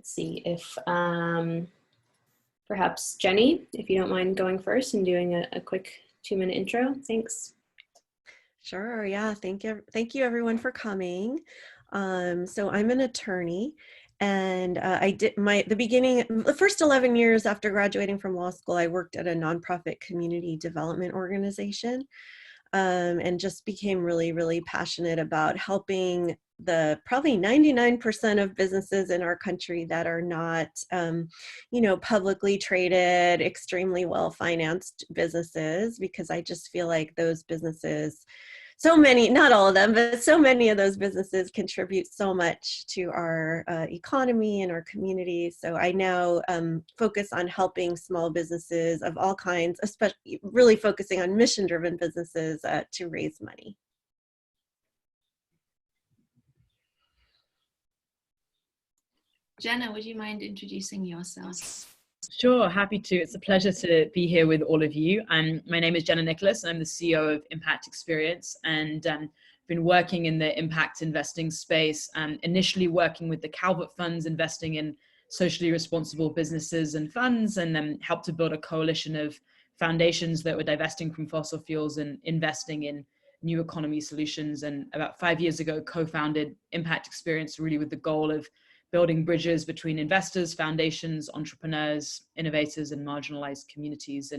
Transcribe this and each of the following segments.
let's see if perhaps Jenny, if you don't mind going first and doing a quick 2-minute intro. Thanks. Sure, yeah, thank you everyone for coming. So I'm an attorney, and I did the first 11 years after graduating from law school, I worked at a nonprofit community development organization, and just became really, really passionate about helping the probably 99% of businesses in our country that are not, publicly traded, extremely well-financed businesses, because I just feel like those businesses, so many, not all of them, but so many of those businesses contribute so much to our economy and our communities. So I now focus on helping small businesses of all kinds, especially really focusing on mission-driven businesses to raise money. Jenna, would you mind introducing yourself? Sure, happy to. It's a pleasure to be here with all of you. My name is Jenna Nicholas. I'm the CEO of Impact Experience, and been working in the impact investing space, initially working with the Calvert funds, investing in socially responsible businesses and funds, and then helped to build a coalition of foundations that were divesting from fossil fuels and investing in new economy solutions. And about 5 years ago, co-founded Impact Experience, really with the goal of building bridges between investors, foundations, entrepreneurs, innovators, and marginalized communities.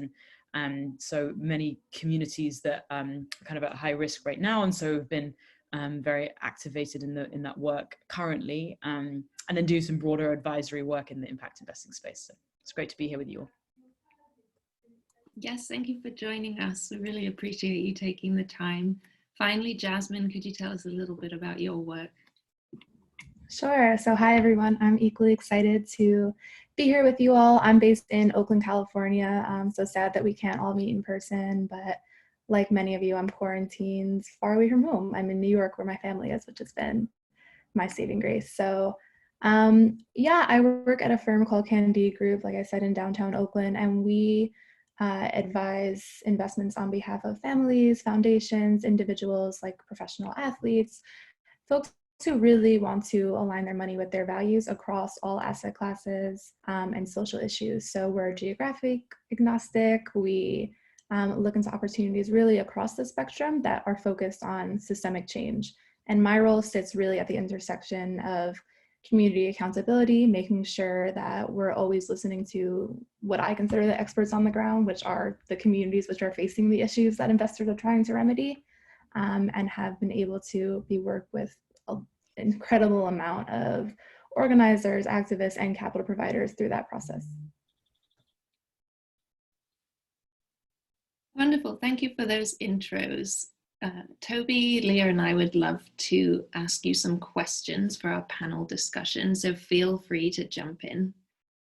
And so many communities that are kind of at high risk right now. And so we've been very activated in that work currently, and then do some broader advisory work in the impact investing space. So it's great to be here with you all. Yes, thank you for joining us. We really appreciate you taking the time. Finally, Jasmine, could you tell us a little bit about your work? Sure. So hi, everyone. I'm equally excited to be here with you all. I'm based in Oakland, California. So sad that we can't all meet in person, but like many of you, I'm quarantined far away from home. I'm in New York where my family is, which has been my saving grace. So yeah, I work at a firm called Candide Group, like I said, in downtown Oakland, and we advise investments on behalf of families, foundations, individuals like professional athletes, folks who really want to align their money with their values across all asset classes and social issues. So we're geographic agnostic. We look into opportunities really across the spectrum that are focused on systemic change. And my role sits really at the intersection of community accountability, making sure that we're always listening to what I consider the experts on the ground, which are the communities which are facing the issues that investors are trying to remedy, and have been able to work with an incredible amount of organizers, activists, and capital providers through that process. Wonderful, thank you for those intros. Tobi, Leah, and I would love to ask you some questions for our panel discussion, so feel free to jump in.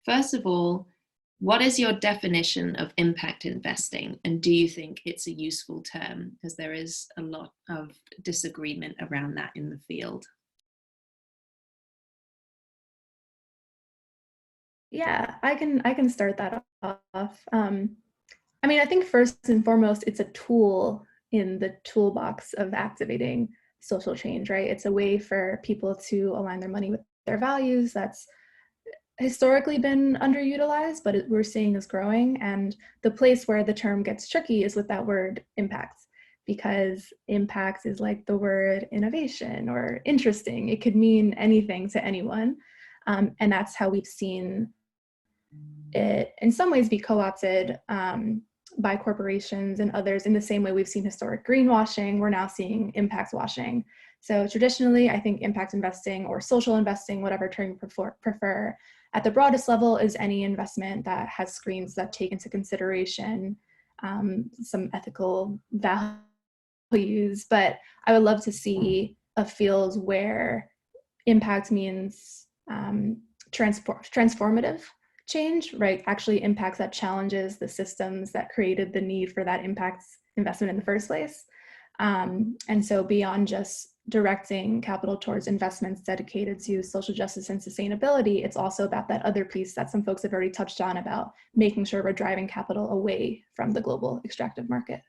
First of all, what is your definition of impact investing, and do you think it's a useful term? Because there is a lot of disagreement around that in the field. Yeah, I can start that off. I mean, I think first and foremost, it's a tool in the toolbox of activating social change, right? It's a way for people to align their money with their values that's historically been underutilized, but we're seeing is growing. And the place where the term gets tricky is with that word impact, because impact is like the word innovation or interesting. It could mean anything to anyone. And that's how we've seen it in some ways be co-opted by corporations and others in the same way we've seen historic greenwashing. We're now seeing impact washing. So traditionally, I think impact investing or social investing, whatever term you prefer, at the broadest level is any investment that has screens that take into consideration some ethical values. But I would love to see a field where impact means transformative change, right? Actually impacts that challenges the systems that created the need for that impact investment in the first place. And so beyond just directing capital towards investments dedicated to social justice and sustainability, it's also about that other piece that some folks have already touched on about making sure we're driving capital away from the global extractive market.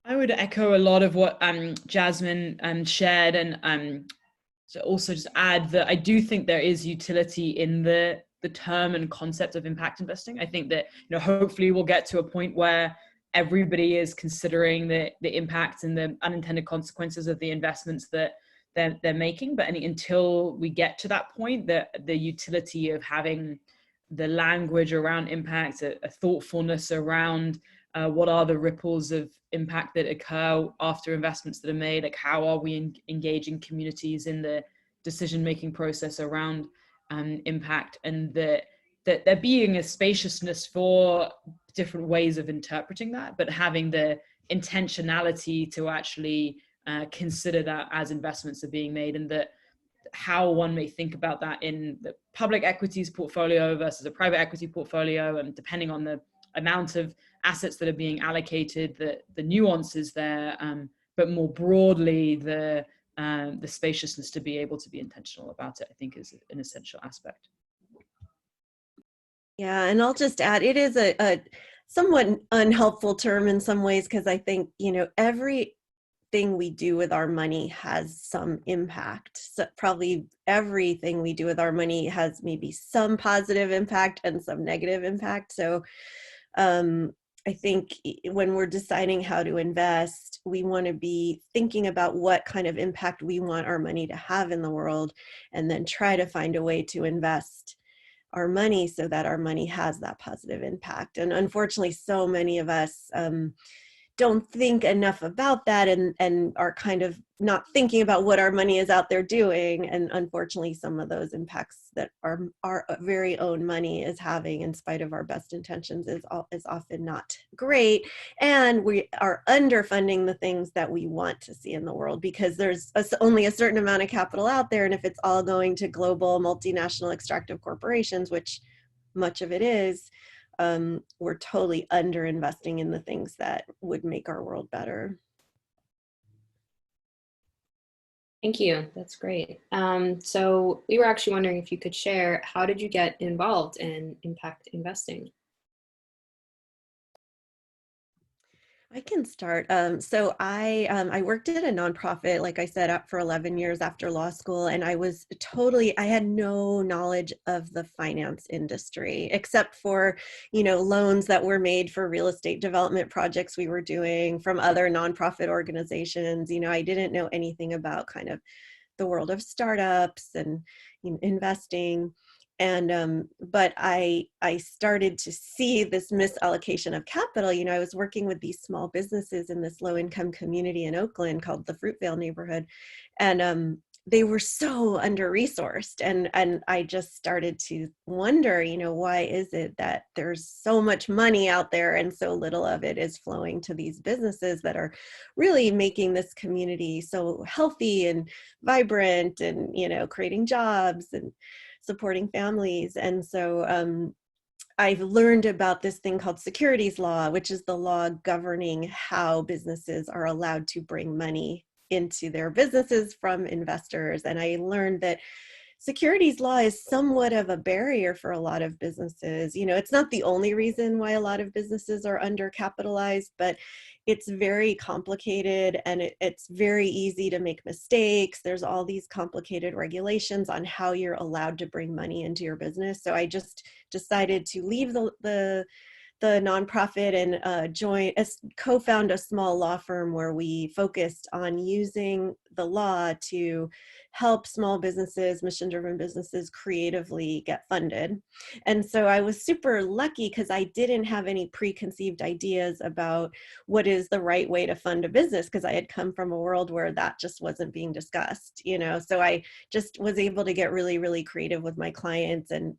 I would echo a lot of what Jasmine shared, and So also just add that I do think there is utility in the term and concept of impact investing. I think that, hopefully we'll get to a point where everybody is considering the impact and the unintended consequences of the investments that they're making. But until we get to that point, the utility of having the language around impact, a thoughtfulness around what are the ripples of impact that occur after investments that are made, like how are we engaging communities in the decision-making process around impact, and that there being a spaciousness for different ways of interpreting that, but having the intentionality to actually consider that as investments are being made, and that how one may think about that in the public equities portfolio versus a private equity portfolio, and depending on the amount of assets that are being allocated, the nuances there, but more broadly, the spaciousness to be able to be intentional about it, I think, is an essential aspect. Yeah, and I'll just add, it is a somewhat unhelpful term in some ways, because I think, everything we do with our money has some impact. So probably everything we do with our money has maybe some positive impact and some negative impact. So I think when we're deciding how to invest, we want to be thinking about what kind of impact we want our money to have in the world, and then try to find a way to invest our money so that our money has that positive impact. And unfortunately, so many of us don't think enough about that, and are kind of not thinking about what our money is out there doing. And unfortunately, some of those impacts that our very own money is having, in spite of our best intentions, is often not great. And we are underfunding the things that we want to see in the world, because there's only a certain amount of capital out there. And if it's all going to global multinational extractive corporations, which much of it is, we're totally underinvesting in the things that would make our world better. Thank you. That's great. So we were actually wondering if you could share, how did you get involved in impact investing? I can start. So I worked at a nonprofit, like I said, for 11 years after law school, and I had no knowledge of the finance industry, except for, loans that were made for real estate development projects we were doing from other nonprofit organizations. I didn't know anything about kind of the world of startups and investing. And but I started to see this misallocation of capital. I was working with these small businesses in this low-income community in Oakland called the Fruitvale neighborhood, and they were so under-resourced. And I just started to wonder, why is it that there's so much money out there and so little of it is flowing to these businesses that are really making this community so healthy and vibrant, and creating jobs and supporting families. And so I've learned about this thing called securities law, which is the law governing how businesses are allowed to bring money into their businesses from investors. And I learned that securities law is somewhat of a barrier for a lot of businesses. It's not the only reason why a lot of businesses are undercapitalized, but it's very complicated, and it's very easy to make mistakes. There's all these complicated regulations on how you're allowed to bring money into your business. So I just decided to leave the nonprofit and co-found a small law firm where we focused on using the law to help small businesses, mission-driven businesses, creatively get funded. And so I was super lucky, because I didn't have any preconceived ideas about what is the right way to fund a business, because I had come from a world where that just wasn't being discussed, So I just was able to get really, really creative with my clients. And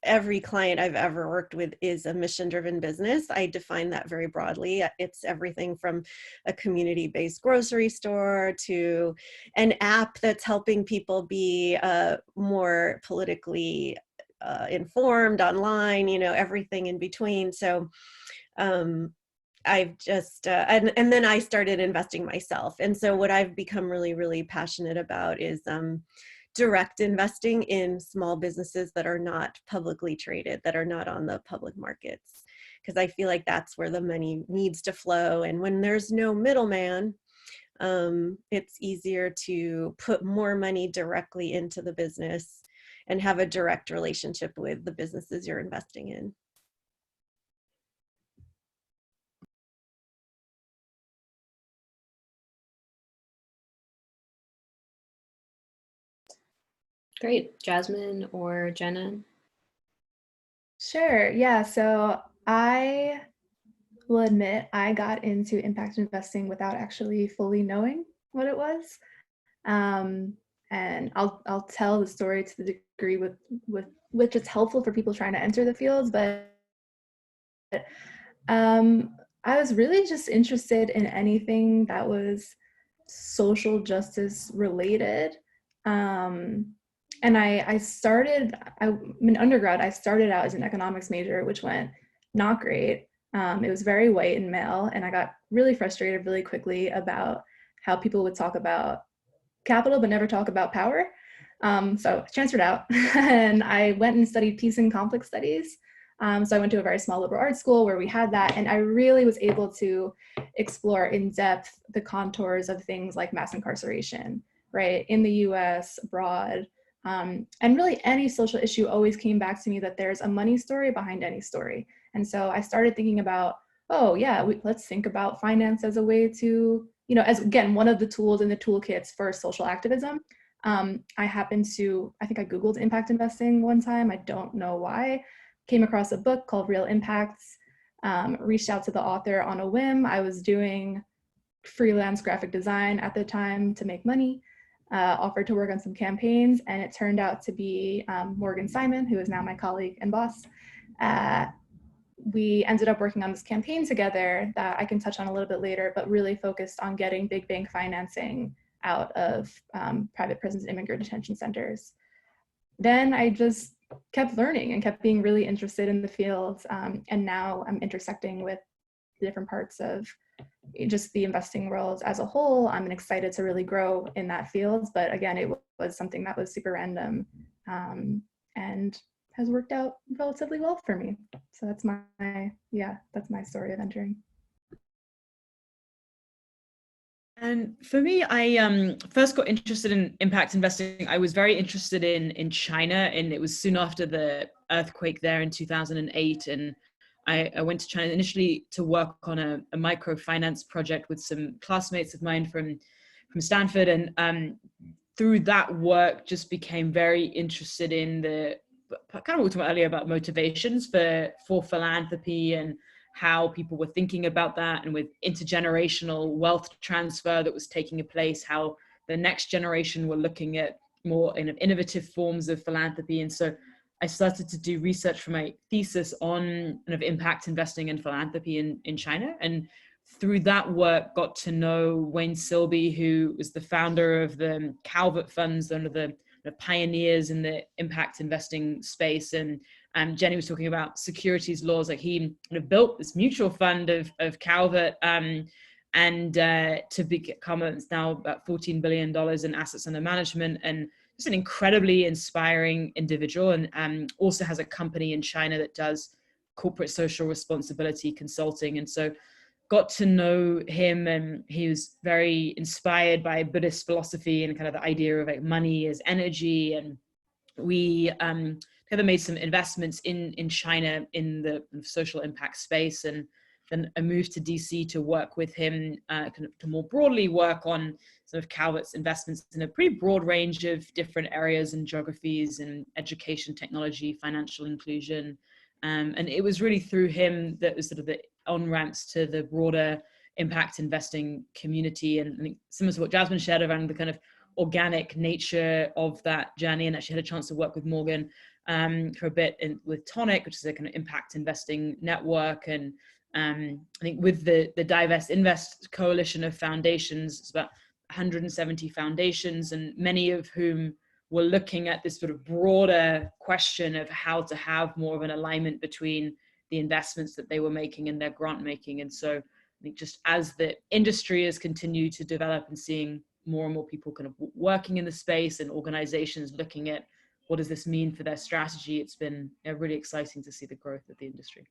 every client I've ever worked with is a mission-driven business. I define that very broadly. It's everything from a community-based grocery store to an app that's helping people be more politically informed online, everything in between. So I've just, and then I started investing myself. And so what I've become really, really passionate about is direct investing in small businesses that are not publicly traded, that are not on the public markets, because I feel like that's where the money needs to flow. And when there's no middleman, It's easier to put more money directly into the business and have a direct relationship with the businesses you're investing in. Great. Jasmine or Jenna? Sure. Yeah. So I will admit I got into impact investing without actually fully knowing what it was. Um, and I'll tell the story to the degree with which it's helpful for people trying to enter the field. But I was really just interested in anything that was social justice related. And I'm in undergrad, I started out as an economics major, which went not great. It was very white and male, and I got really frustrated really quickly about how people would talk about capital but never talk about power. So I transferred out and I went and studied peace and conflict studies. So I went to a very small liberal arts school where we had that, and I really was able to explore in depth the contours of things like mass incarceration, right, in the US, abroad. And really any social issue always came back to me that there's a money story behind any story. And so I started thinking about, oh yeah, let's think about finance as a way to, as again, one of the tools in the toolkits for social activism. I think I Googled impact investing one time. I don't know why. Came across a book called Real Impacts, reached out to the author on a whim. I was doing freelance graphic design at the time to make money, offered to work on some campaigns, and it turned out to be Morgan Simon, who is now my colleague and boss. We ended up working on this campaign together that I can touch on a little bit later, but really focused on getting big bank financing out of private prisons and immigrant detention centers. Then I just kept learning and kept being really interested in the field. And now I'm intersecting with different parts of just the investing world as a whole. I'm excited to really grow in that field. But again, it was something that was super random and has worked out relatively well for me. So that's my story of entering. And for me, I first got interested in impact investing. I was very interested in China, and it was soon after the earthquake there in 2008. And I went to China initially to work on a microfinance project with some classmates of mine from Stanford. And through that work, just became very interested in the kind of what we talked about earlier about motivations for philanthropy and how people were thinking about that, and with intergenerational wealth transfer that was taking place, how the next generation were looking at more innovative forms of philanthropy. And so I started to do research for my thesis on kind of impact investing and philanthropy in China. And through that work, got to know Wayne Silby, who was the founder of the Calvert funds, one of the pioneers in the impact investing space. And Jenny was talking about securities laws. Like, he kind of built this mutual fund of Calvert to become it's now about $14 billion in assets under management, and just an incredibly inspiring individual. And also has a company in China that does corporate social responsibility consulting. And so got to know him, and he was very inspired by Buddhist philosophy and kind of the idea of like money as energy. And we together made some investments in China in the social impact space. And then I moved to DC to work with him, kind of to more broadly work on sort of Calvert's investments in a pretty broad range of different areas and geographies, and education, technology, financial inclusion. And it was really through him that was sort of the on-ramps to the broader impact investing community. And I think similar to what Jasmine shared around the kind of organic nature of that journey, and actually had a chance to work with Morgan for a bit with Tonic, which is a kind of impact investing network. And I think with the Divest Invest coalition of foundations, it's about 170 foundations, and many of whom were looking at this sort of broader question of how to have more of an alignment between the investments that they were making and their grant making. And so I think just as the industry has continued to develop and seeing more and more people kind of working in the space and organizations looking at what does this mean for their strategy, it's been really exciting to see the growth of the industry.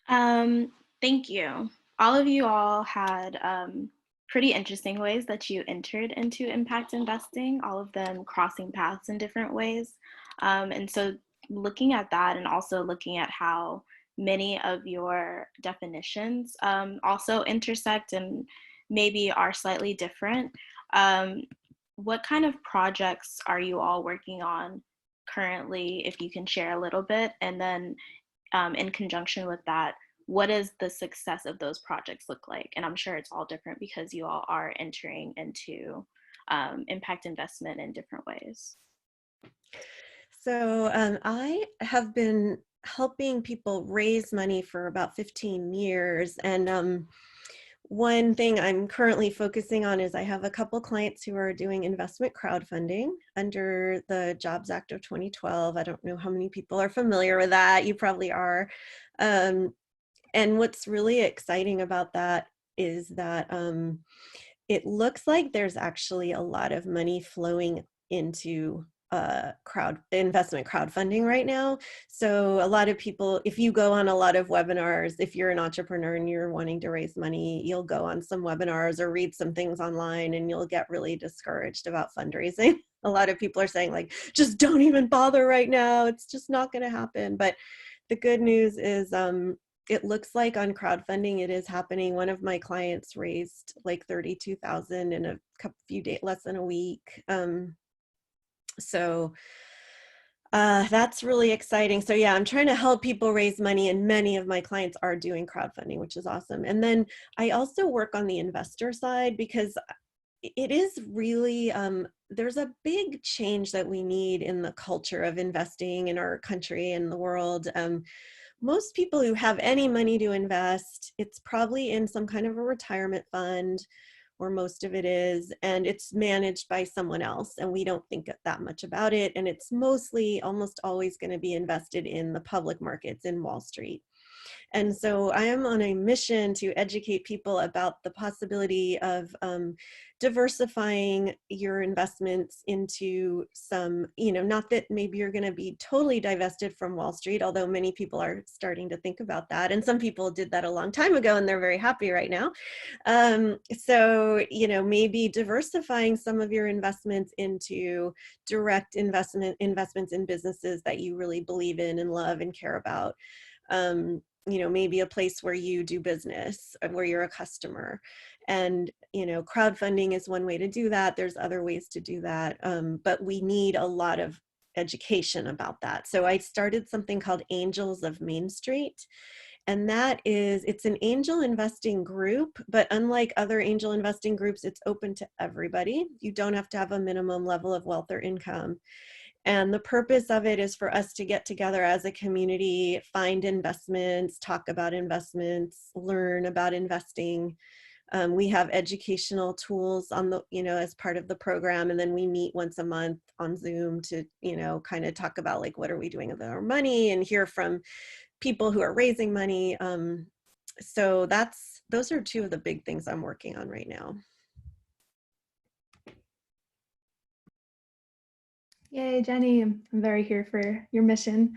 Thank you. All of you all had pretty interesting ways that you entered into impact investing, all of them crossing paths in different ways. And so looking at that and also looking at how many of your definitions also intersect and maybe are slightly different, what kind of projects are you all working on currently, if you can share a little bit? And then in conjunction with that, what does the success of those projects look like? And I'm sure it's all different because you all are entering into impact investment in different ways. So I have been helping people raise money for about 15 years. And one thing I'm currently focusing on is I have a couple clients who are doing investment crowdfunding under the Jobs Act of 2012. I don't know how many people are familiar with that. You probably are. And what's really exciting about that is that it looks like there's actually a lot of money flowing into investment crowdfunding right now. So a lot of people, if you go on a lot of webinars, if you're an entrepreneur and you're wanting to raise money, you'll go on some webinars or read some things online and you'll get really discouraged about fundraising. A lot of people are saying like, just don't even bother right now. It's just not going to happen. But the good news is it looks like on crowdfunding it is happening. One of my clients raised like 32,000 in a few days, less than a week. So that's really exciting. So yeah, I'm trying to help people raise money, and many of my clients are doing crowdfunding, which is awesome. And then I also work on the investor side because it is really, there's a big change that we need in the culture of investing in our country and the world. Most people who have any money to invest, it's probably in some kind of a retirement fund, or most of it is, and it's managed by someone else, and we don't think that much about it. And it's mostly, almost always going to be invested in the public markets in Wall Street. And so I am on a mission to educate people about the possibility of diversifying your investments into some, not that maybe you're going to be totally divested from Wall Street, although many people are starting to think about that. And some people did that a long time ago and they're very happy right now. So, maybe diversifying some of your investments into direct investments in businesses that you really believe in and love and care about. Maybe a place where you do business, where you're a customer. And, crowdfunding is one way to do that. There's other ways to do that. But we need a lot of education about that. So I started something called Angels of Main Street. And it's an angel investing group, but unlike other angel investing groups, it's open to everybody. You don't have to have a minimum level of wealth or income. And the purpose of it is for us to get together as a community, find investments, talk about investments, learn about investing. We have educational tools on as part of the program. And then we meet once a month on Zoom to, kind of talk about like, what are we doing with our money, and hear from people who are raising money. So those are two of the big things I'm working on right now. Yay, Jenny, I'm very here for your mission.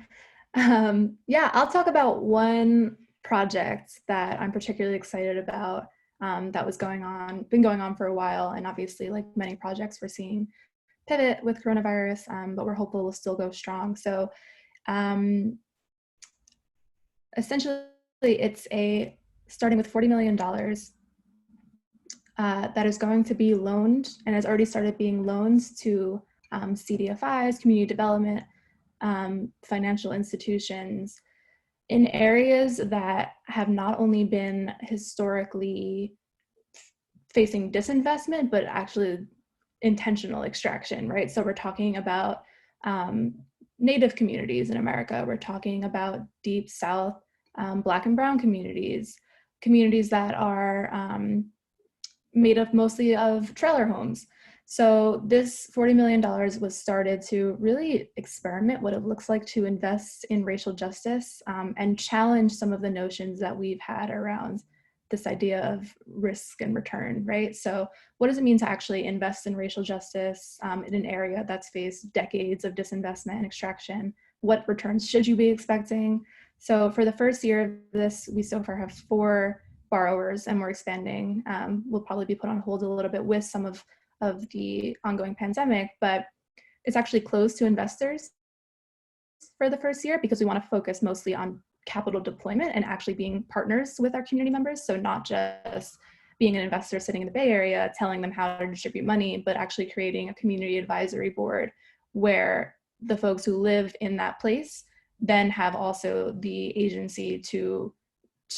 Yeah, I'll talk about one project that I'm particularly excited about that been going on for a while. And obviously, like many projects, we're seeing pivot with coronavirus, but we're hopeful we'll still go strong. So essentially, it's starting with $40 million that is going to be loaned and has already started being loans to CDFIs, community development, financial institutions in areas that have not only been historically facing disinvestment, but actually intentional extraction, right? So we're talking about Native communities in America. We're talking about Deep South Black and Brown communities that are made up mostly of trailer homes. So this $40 million was started to really experiment what it looks like to invest in racial justice and challenge some of the notions that we've had around this idea of risk and return, right? So what does it mean to actually invest in racial justice in an area that's faced decades of disinvestment and extraction? What returns should you be expecting? So for the first year of this, we so far have 4 borrowers, and we're expanding. We'll probably be put on hold a little bit with some of the ongoing pandemic, but it's actually closed to investors for the first year because we want to focus mostly on capital deployment and actually being partners with our community members. So not just being an investor sitting in the Bay Area telling them how to distribute money, but actually creating a community advisory board where the folks who live in that place then have also the agency to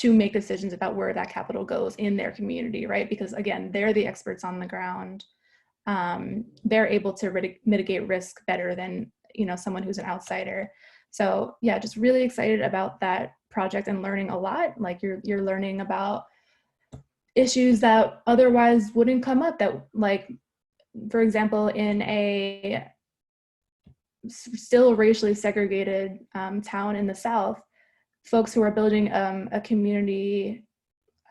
make decisions about where that capital goes in their community, right? Because again, they're the experts on the ground. They're able to mitigate risk better than, you know, someone who's an outsider. So yeah, just really excited about that project and learning a lot. Like you're learning about issues that otherwise wouldn't come up, that, like, for example, in a still racially segregated town in the South, folks who are building a community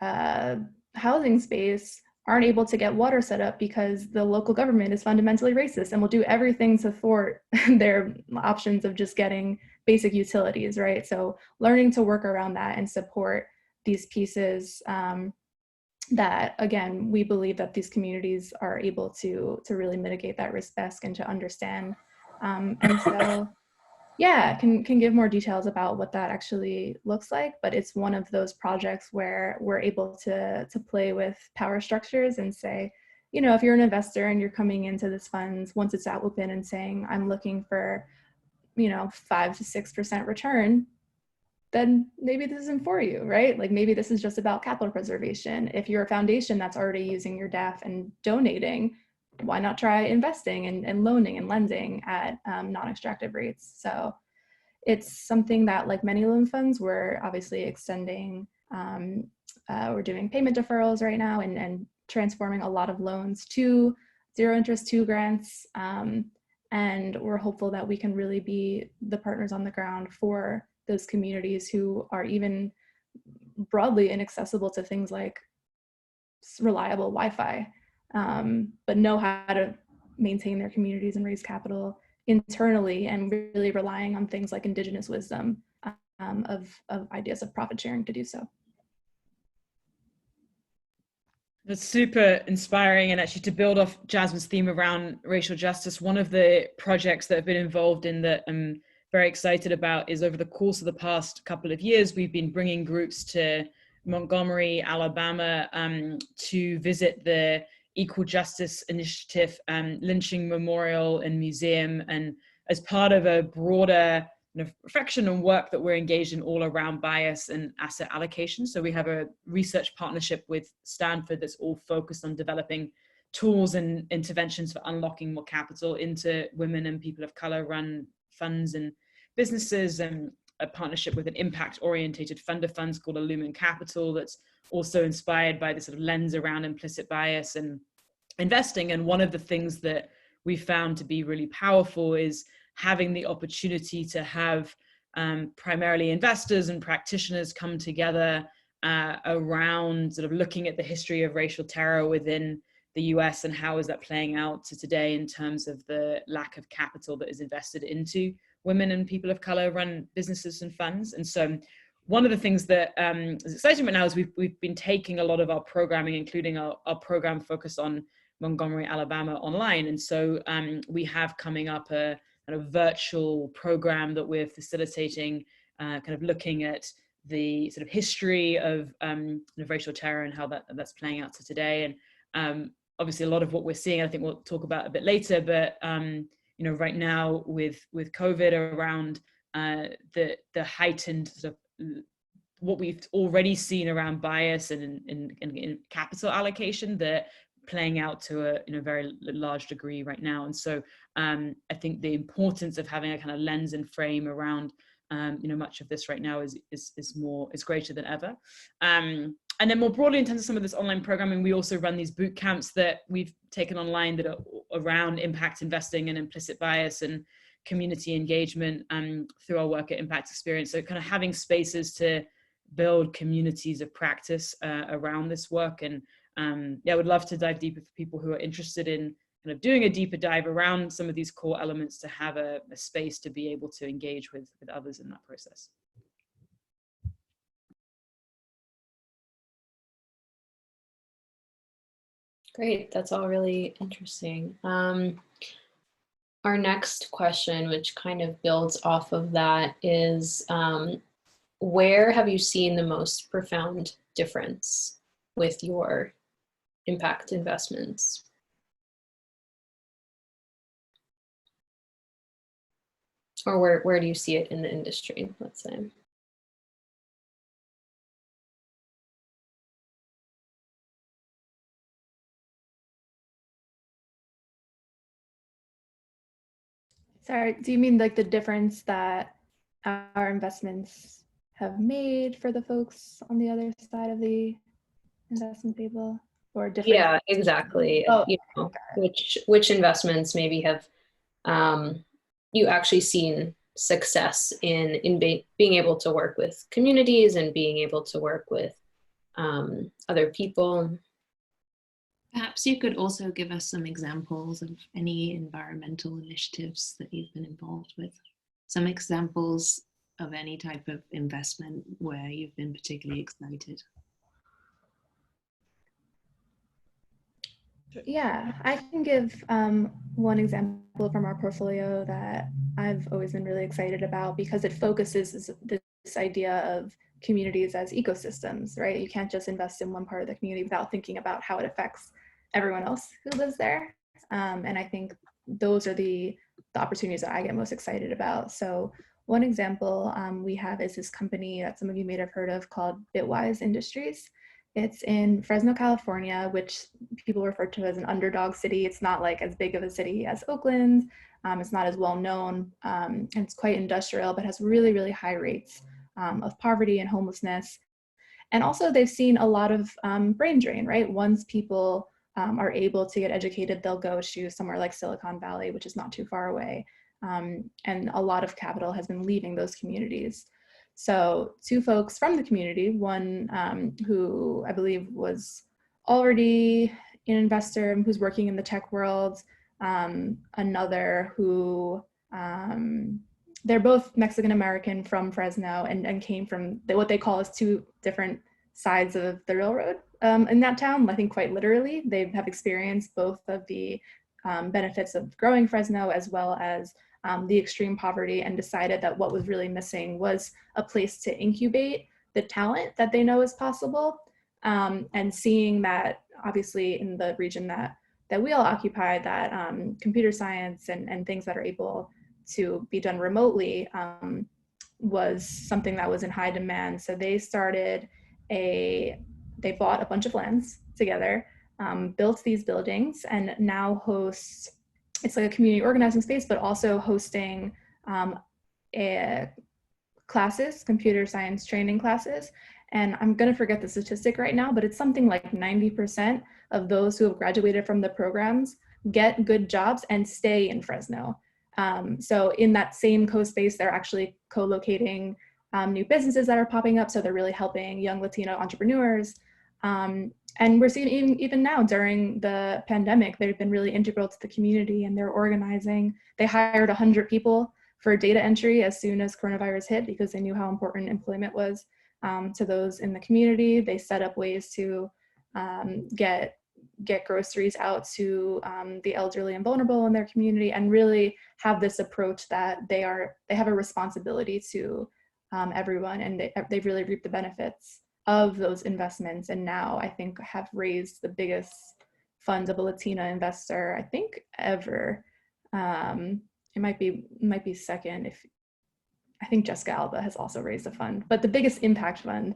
housing space aren't able to get water set up because the local government is fundamentally racist and will do everything to thwart their options of just getting basic utilities, right? So learning to work around that and support these pieces that, again, we believe that these communities are able to really mitigate that risk best and to understand. And so, yeah, can give more details about what that actually looks like, but it's one of those projects where we're able to play with power structures and say, you know, if you're an investor and you're coming into this fund once it's out open and saying, I'm looking for, you know, 5 to 6% return, then maybe this isn't for you, right? Like maybe this is just about capital preservation. If you're a foundation that's already using your DAF and donating, why not try investing and loaning and lending at non-extractive rates? So it's something that, like many loan funds, we're obviously extending. We're doing payment deferrals right now and transforming a lot of loans to zero interest, to grants. And we're hopeful that we can really be the partners on the ground for those communities who are even broadly inaccessible to things like reliable Wi-Fi, but know how to maintain their communities and raise capital internally, and really relying on things like indigenous wisdom of ideas of profit sharing to do so. That's super inspiring. And actually, to build off Jasmine's theme around racial justice, one of the projects that I've been involved in that I'm very excited about is, over the course of the past couple of years, we've been bringing groups to Montgomery, Alabama, to visit the Equal Justice Initiative lynching memorial and museum, and as part of a broader reflection and work that we're engaged in all around bias and asset allocation. So we have a research partnership with Stanford that's all focused on developing tools and interventions for unlocking more capital into women and people of color run funds and businesses, and a partnership with an impact-orientated fund of funds called Illumin Capital that's also inspired by the sort of lens around implicit bias and investing. And one of the things that we found to be really powerful is having the opportunity to have primarily investors and practitioners come together around sort of looking at the history of racial terror within the US and how is that playing out to today in terms of the lack of capital that is invested into women and people of color run businesses and funds. And so one of the things that is exciting right now is we've been taking a lot of our programming, including our program focused on Montgomery, Alabama, online. And so we have coming up a virtual program that we're facilitating, kind of looking at the sort of history of racial terror and how that's playing out to today. And obviously a lot of what we're seeing, I think we'll talk about a bit later, but right now with COVID around the heightened sort of what we've already seen around bias and in capital allocation, that playing out to a very large degree right now. And so I think the importance of having a kind of lens and frame around much of this right now is greater than ever. And then more broadly, in terms of some of this online programming, we also run these boot camps that we've taken online that are around impact investing and implicit bias and community engagement through our work at Impact Experience. So kind of having spaces to build communities of practice around this work. And I would love to dive deeper for people who are interested in kind of doing a deeper dive around some of these core elements, to have a space to be able to engage with others in that process. Great, that's all really interesting. Our next question, which kind of builds off of that, is where have you seen the most profound difference with your impact investments? Or where do you see it in the industry, let's say? Sorry, do you mean like the difference that our investments have made for the folks on the other side of the investment table, or different? Yeah, exactly. Oh, you know, which investments maybe have you actually seen success in being able to work with communities and being able to work with other people? Perhaps you could also give us some examples of any environmental initiatives that you've been involved with. Some examples of any type of investment where you've been particularly excited. Yeah, I can give one example from our portfolio that I've always been really excited about, because it focuses this idea of communities as ecosystems, right? You can't just invest in one part of the community without thinking about how it affects everyone else who lives there. And I think those are the opportunities that I get most excited about. So one example we have is this company that some of you may have heard of called Bitwise Industries. It's in Fresno, California, which people refer to as an underdog city. It's not like as big of a city as Oakland. It's not as well known, and it's quite industrial, but has really, really high rates of poverty and homelessness. And also they've seen a lot of brain drain, right? Once people are able to get educated, they'll go to somewhere like Silicon Valley, which is not too far away. And a lot of capital has been leaving those communities. So two folks from the community, one who I believe was already an investor who's working in the tech world, another who, they're both Mexican-American from Fresno and came from what they call as two different sides of the railroad in that town. I think quite literally, they have experienced both of the benefits of growing Fresno as well as the extreme poverty, and decided that what was really missing was a place to incubate the talent that they know is possible. And seeing that obviously in the region that we all occupy, that computer science and things that are able to be done remotely was something that was in high demand. So they bought a bunch of lands together, built these buildings, and now hosts, it's like a community organizing space, but also hosting classes, computer science training classes. And I'm gonna forget the statistic right now, but it's something like 90% of those who have graduated from the programs get good jobs and stay in Fresno. So in that same co-space, they're actually co-locating new businesses that are popping up. So they're really helping young Latino entrepreneurs. And we're seeing even now during the pandemic, they've been really integral to the community, and they're organizing. They hired 100 people for data entry as soon as coronavirus hit, because they knew how important employment was to those in the community. They set up ways to get groceries out to the elderly and vulnerable in their community, and really have this approach that they have a responsibility to everyone, and they've really reaped the benefits of those investments, and now I think have raised the biggest fund of a Latina investor, I think, ever. It might be second. If I think Jessica Alba has also raised a fund, but the biggest impact fund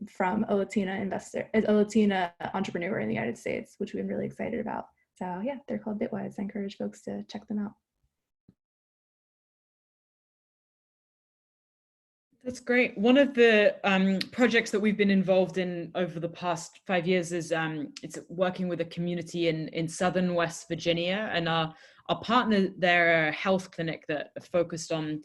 from a Latina investor, a Latina entrepreneur in the United States, which we've been really excited about. So yeah, they're called Bitwise. I encourage folks to check them out. That's great. One of the projects that we've been involved in over the past 5 years is it's working with a community in southern West Virginia, and our partner there, a health clinic that are focused on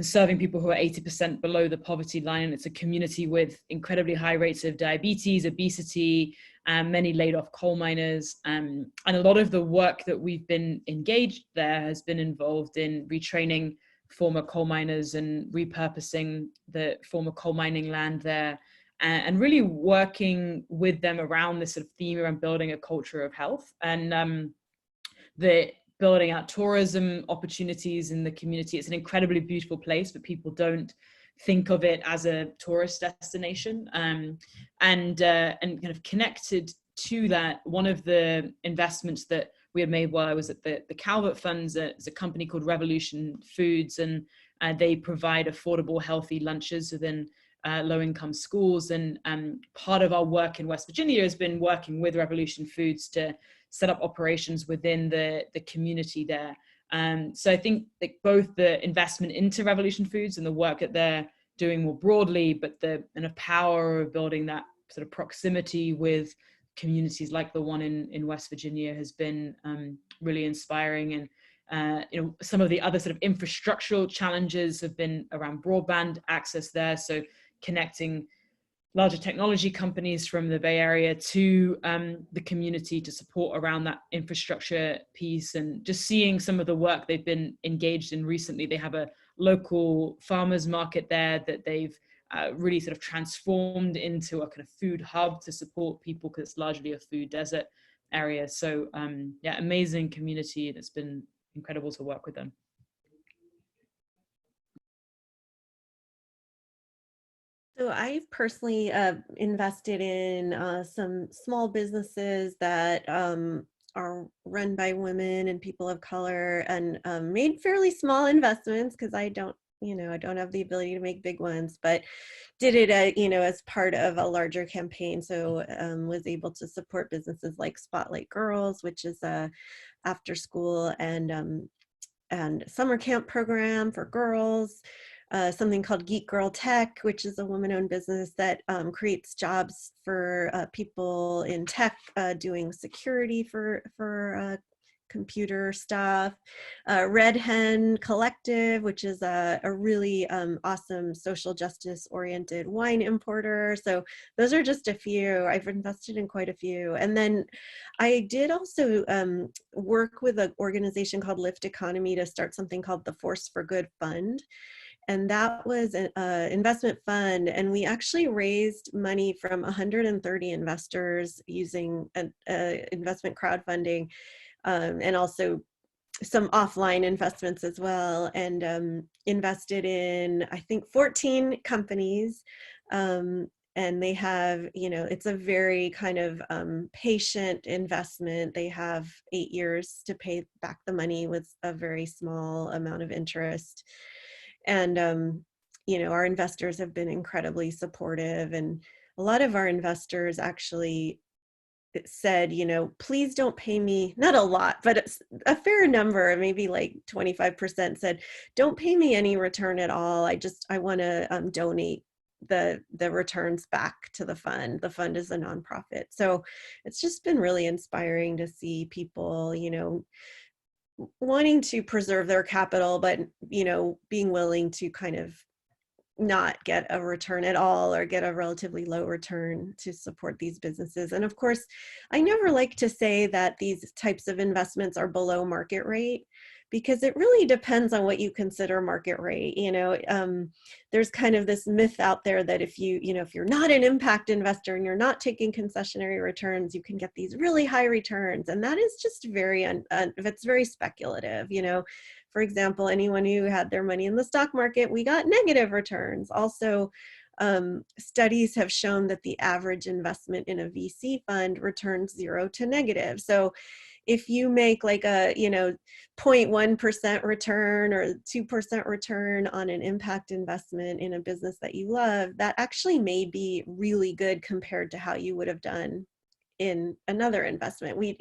serving people who are 80% below the poverty line. And it's a community with incredibly high rates of diabetes, obesity, many laid off coal miners. And a lot of the work that we've been engaged there has been involved in retraining former coal miners and repurposing the former coal mining land there and really working with them around this sort of theme around building a culture of health, and the building out tourism opportunities in the community. It's an incredibly beautiful place, but people don't think of it as a tourist destination. And kind of connected to that, one of the investments that we had made while I was at the Calvert Funds is a company called Revolution Foods, and they provide affordable, healthy lunches within low-income schools. And part of our work in West Virginia has been working with Revolution Foods to set up operations within the community there. So I think that both the investment into Revolution Foods and the work that they're doing more broadly, but the power of building that sort of proximity with communities like the one in West Virginia has been really inspiring. And some of the other sort of infrastructural challenges have been around broadband access there. So connecting larger technology companies from the Bay Area to the community to support around that infrastructure piece, and just seeing some of the work they've been engaged in recently. They have a local farmers market there that they've really sort of transformed into a kind of food hub to support people, because it's largely a food desert area. So yeah, amazing community, and it's been incredible to work with them. So I've personally invested in some small businesses that are run by women and people of color, and made fairly small investments because I don't have the ability to make big ones, but did it as part of a larger campaign. So was able to support businesses like Spotlight Girls, which is a after school and summer camp program for girls. Something called Geek Girl Tech, which is a woman-owned business that creates jobs for people in tech, doing security for computer stuff. Red Hen Collective, which is a really awesome social justice-oriented wine importer. So those are just a few. I've invested in quite a few. And then I did also work with an organization called Lift Economy to start something called the Force for Good Fund. And that was an investment fund. And we actually raised money from 130 investors using investment crowdfunding, and also some offline investments as well, and invested in, I think, 14 companies. And they have, it's a very kind of patient investment. They have 8 years to pay back the money with a very small amount of interest. And, our investors have been incredibly supportive, and a lot of our investors actually said, please don't pay me, not a lot, but it's a fair number, maybe like 25% said, don't pay me any return at all. I want to donate the returns back to the fund. The fund is a nonprofit. So it's just been really inspiring to see people, wanting to preserve their capital, but, being willing to kind of not get a return at all or get a relatively low return to support these businesses. And of course, I never like to say that these types of investments are below market rate, because it really depends on what you consider market rate. There's kind of this myth out there that if you're not an impact investor and you're not taking concessionary returns, you can get these really high returns. And that is just it's very speculative. For example, anyone who had their money in the stock market, we got negative returns. Also, studies have shown that the average investment in a VC fund returns 0 to negative. So if you make like a 0.1% return or 2% return on an impact investment in a business that you love, that actually may be really good compared to how you would have done in another investment. I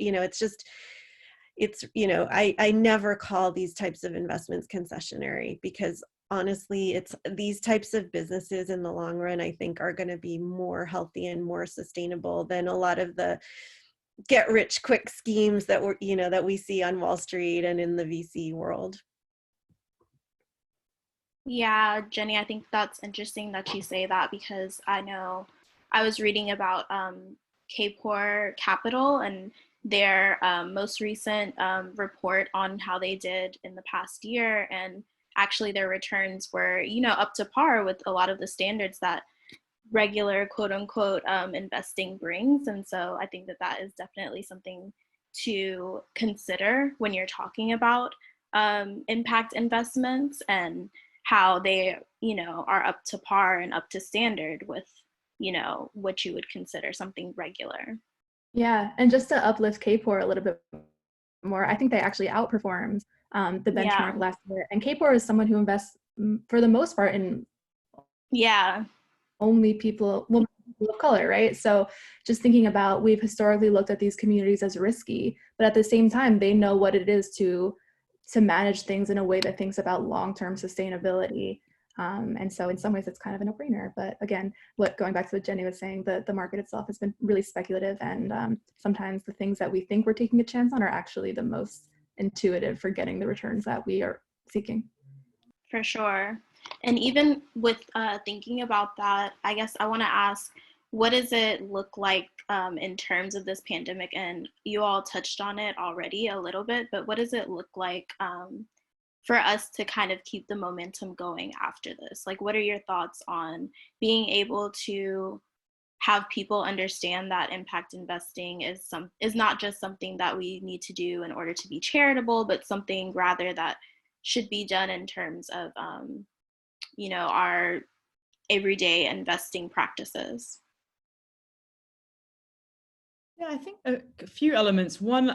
never call these types of investments concessionary, because honestly, it's these types of businesses in the long run, I think, are going to be more healthy and more sustainable than a lot of the get rich quick schemes that we see on Wall Street and in the VC world. Yeah, Jenny, I think that's interesting that you say that, because I know I was reading about K-Pour Capital and their most recent report on how they did in the past year, and actually their returns were up to par with a lot of the standards that regular quote unquote investing brings. And so I think that that is definitely something to consider when you're talking about impact investments and how they, you know, are up to par and up to standard with, you know, what you would consider something regular. Yeah, and just to uplift KPOR a little bit more, I think they actually outperformed the benchmark last year. And KPOR is someone who invests for the most part in only people of color, right? So just thinking about, we've historically looked at these communities as risky, but at the same time, they know what it is to manage things in a way that thinks about long-term sustainability. And so in some ways it's kind of a no-brainer, but again, going back to what Jenny was saying, the market itself has been really speculative, and sometimes the things that we think we're taking a chance on are actually the most intuitive for getting the returns that we are seeking. For sure. And even with thinking about that, I guess I want to ask, what does it look like in terms of this pandemic? And you all touched on it already a little bit, but what does it look like for us to kind of keep the momentum going after this? Like, what are your thoughts on being able to have people understand that impact investing is not just something that we need to do in order to be charitable, but something rather that should be done in terms of you know, our everyday investing practices? Yeah, I think a few elements. One,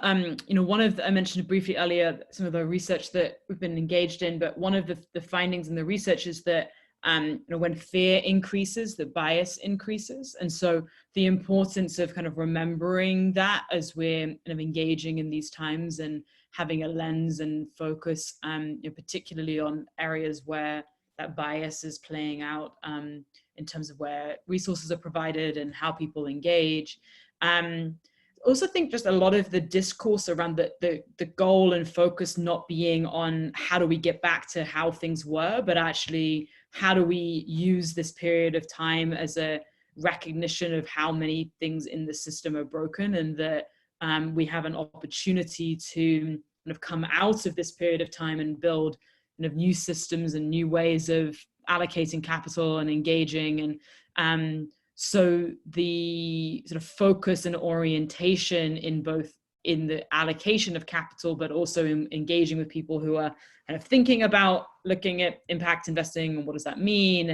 you know, I mentioned briefly earlier some of the research that we've been engaged in, but one of the findings in the research is that you know, when fear increases, the bias increases. And so the importance of kind of remembering that as we're kind of engaging in these times and having a lens and focus, you know, particularly on areas where that bias is playing out in terms of where resources are provided and how people engage. Also think just a lot of the discourse around the goal and focus not being on how do we get back to how things were, but actually how do we use this period of time as a recognition of how many things in the system are broken, and that we have an opportunity to kind of come out of this period of time and build kind of new systems and new ways of allocating capital and engaging. And so the sort of focus and orientation in both in the allocation of capital, but also in engaging with people who are kind of thinking about looking at impact investing and what does that mean,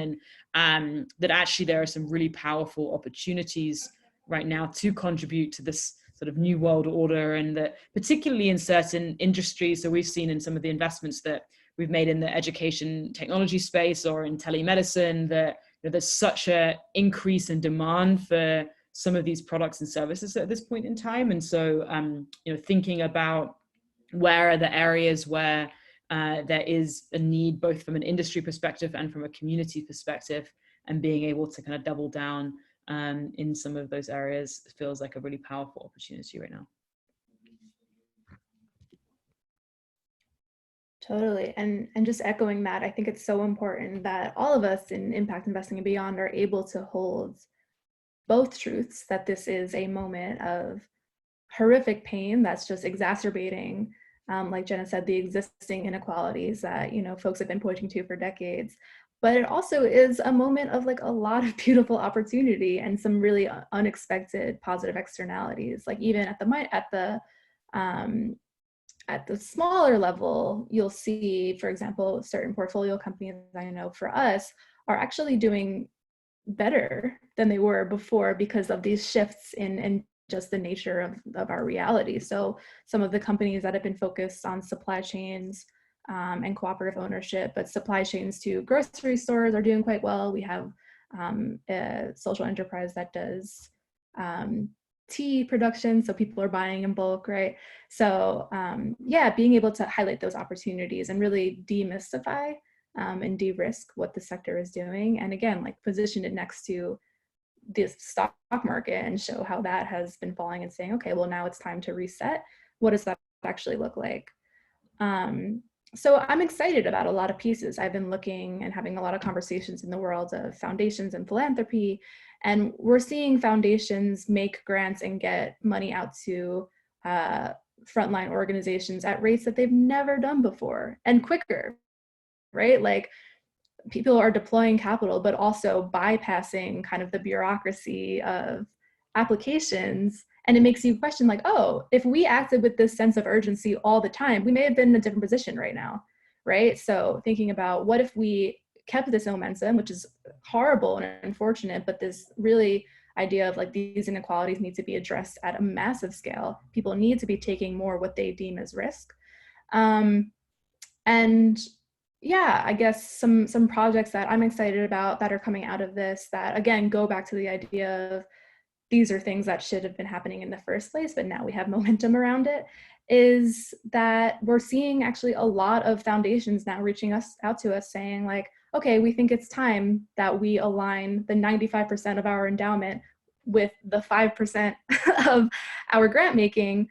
and that actually there are some really powerful opportunities right now to contribute to this sort of new world order, and that particularly in certain industries. So we've seen in some of the investments that we've made in the education technology space or in telemedicine that there's such an increase in demand for some of these products and services at this point in time. And so, you know, thinking about where are the areas where there is a need, both from an industry perspective and from a community perspective, and being able to kind of double down in some of those areas feels like a really powerful opportunity right now. Totally. And just echoing that, I think it's so important that all of us in impact investing and beyond are able to hold both truths, that this is a moment of horrific pain that's just exacerbating, like Jenna said, the existing inequalities that, you know, folks have been pointing to for decades. But it also is a moment of like a lot of beautiful opportunity and some really unexpected positive externalities. Like even at the smaller level, you'll see, for example, certain portfolio companies I know for us are actually doing better than they were before because of these shifts in just the nature of our reality. So some of the companies that have been focused on supply chains and cooperative ownership, but supply chains to grocery stores are doing quite well. We have a social enterprise that does tea production, so people are buying in bulk, right? So yeah, being able to highlight those opportunities and really demystify and de-risk what the sector is doing, and again, like position it next to this stock market and show how that has been falling, and saying, okay, well now it's time to reset. What does that actually look like? So I'm excited about a lot of pieces. I've been looking and having a lot of conversations in the world of foundations and philanthropy, and we're seeing foundations make grants and get money out to frontline organizations at rates that they've never done before, and quicker, right? Like people are deploying capital, but also bypassing kind of the bureaucracy of applications. And it makes you question, like, oh, if we acted with this sense of urgency all the time, we may have been in a different position right now, right? So thinking about what if we kept this momentum, which is horrible and unfortunate, but this really idea of like these inequalities need to be addressed at a massive scale. People need to be taking more what they deem as risk. And yeah, I guess some projects that I'm excited about that are coming out of this that, again, go back to the idea of these are things that should have been happening in the first place, but now we have momentum around it, is that we're seeing actually a lot of foundations now reaching out to us saying like, okay, we think it's time that we align the 95% of our endowment with the 5% of our grant making,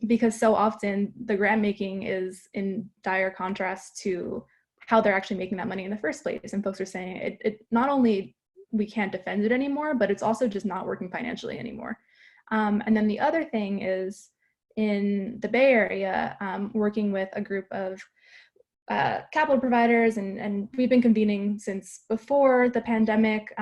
because so often the grant making is in dire contrast to how they're actually making that money in the first place. And folks are saying it not only we can't defend it anymore, but it's also just not working financially anymore. And then the other thing is in the Bay Area, working with a group of capital providers, and we've been convening since before the pandemic,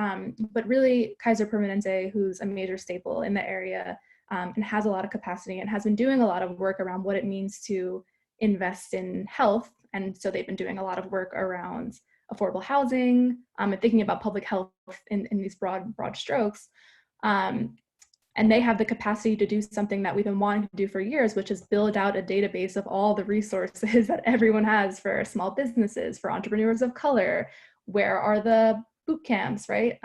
but really Kaiser Permanente, who's a major staple in the area, and has a lot of capacity and has been doing a lot of work around what it means to invest in health. And so they've been doing a lot of work around affordable housing, and thinking about public health in these broad strokes. And they have the capacity to do something that we've been wanting to do for years, which is build out a database of all the resources that everyone has for small businesses, for entrepreneurs of color. Where are the boot camps, right?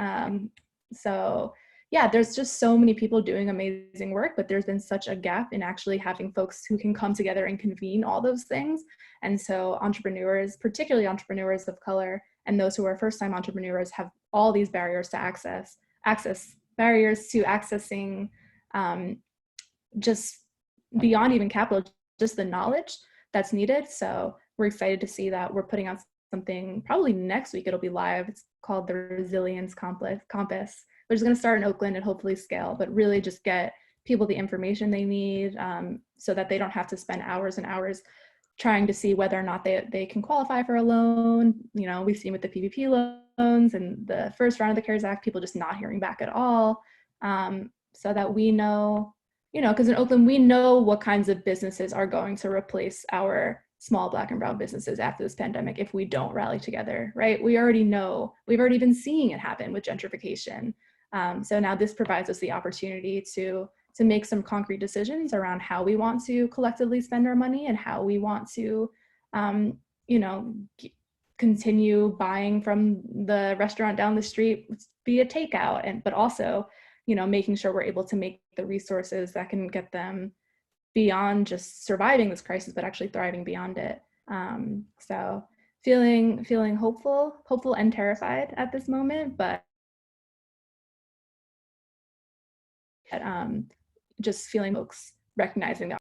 So yeah, there's just so many people doing amazing work, but there's been such a gap in actually having folks who can come together and convene all those things. And so entrepreneurs, particularly entrepreneurs of color, and those who are first-time entrepreneurs have all these barriers to access barriers to accessing just beyond even capital, just the knowledge that's needed. So we're excited to see that we're putting out something probably next week. It'll be live. It's called the Resilience Compass, which is going to start in Oakland and hopefully scale, but really just get people the information they need, so that they don't have to spend hours and hours trying to see whether or not they can qualify for a loan. You know, we've seen with the PPP loans and the first round of the CARES Act, people just not hearing back at all. So that we know, you know, because in Oakland, we know what kinds of businesses are going to replace our small Black and brown businesses after this pandemic if we don't rally together, right? We already know, we've already been seeing it happen with gentrification. So now this provides us the opportunity to make some concrete decisions around how we want to collectively spend our money and how we want to, you know, continue buying from the restaurant down the street via takeout, but also, you know, making sure we're able to make the resources that can get them beyond just surviving this crisis, but actually thriving beyond it. So feeling hopeful and terrified at this moment, but just feeling folks recognizing that.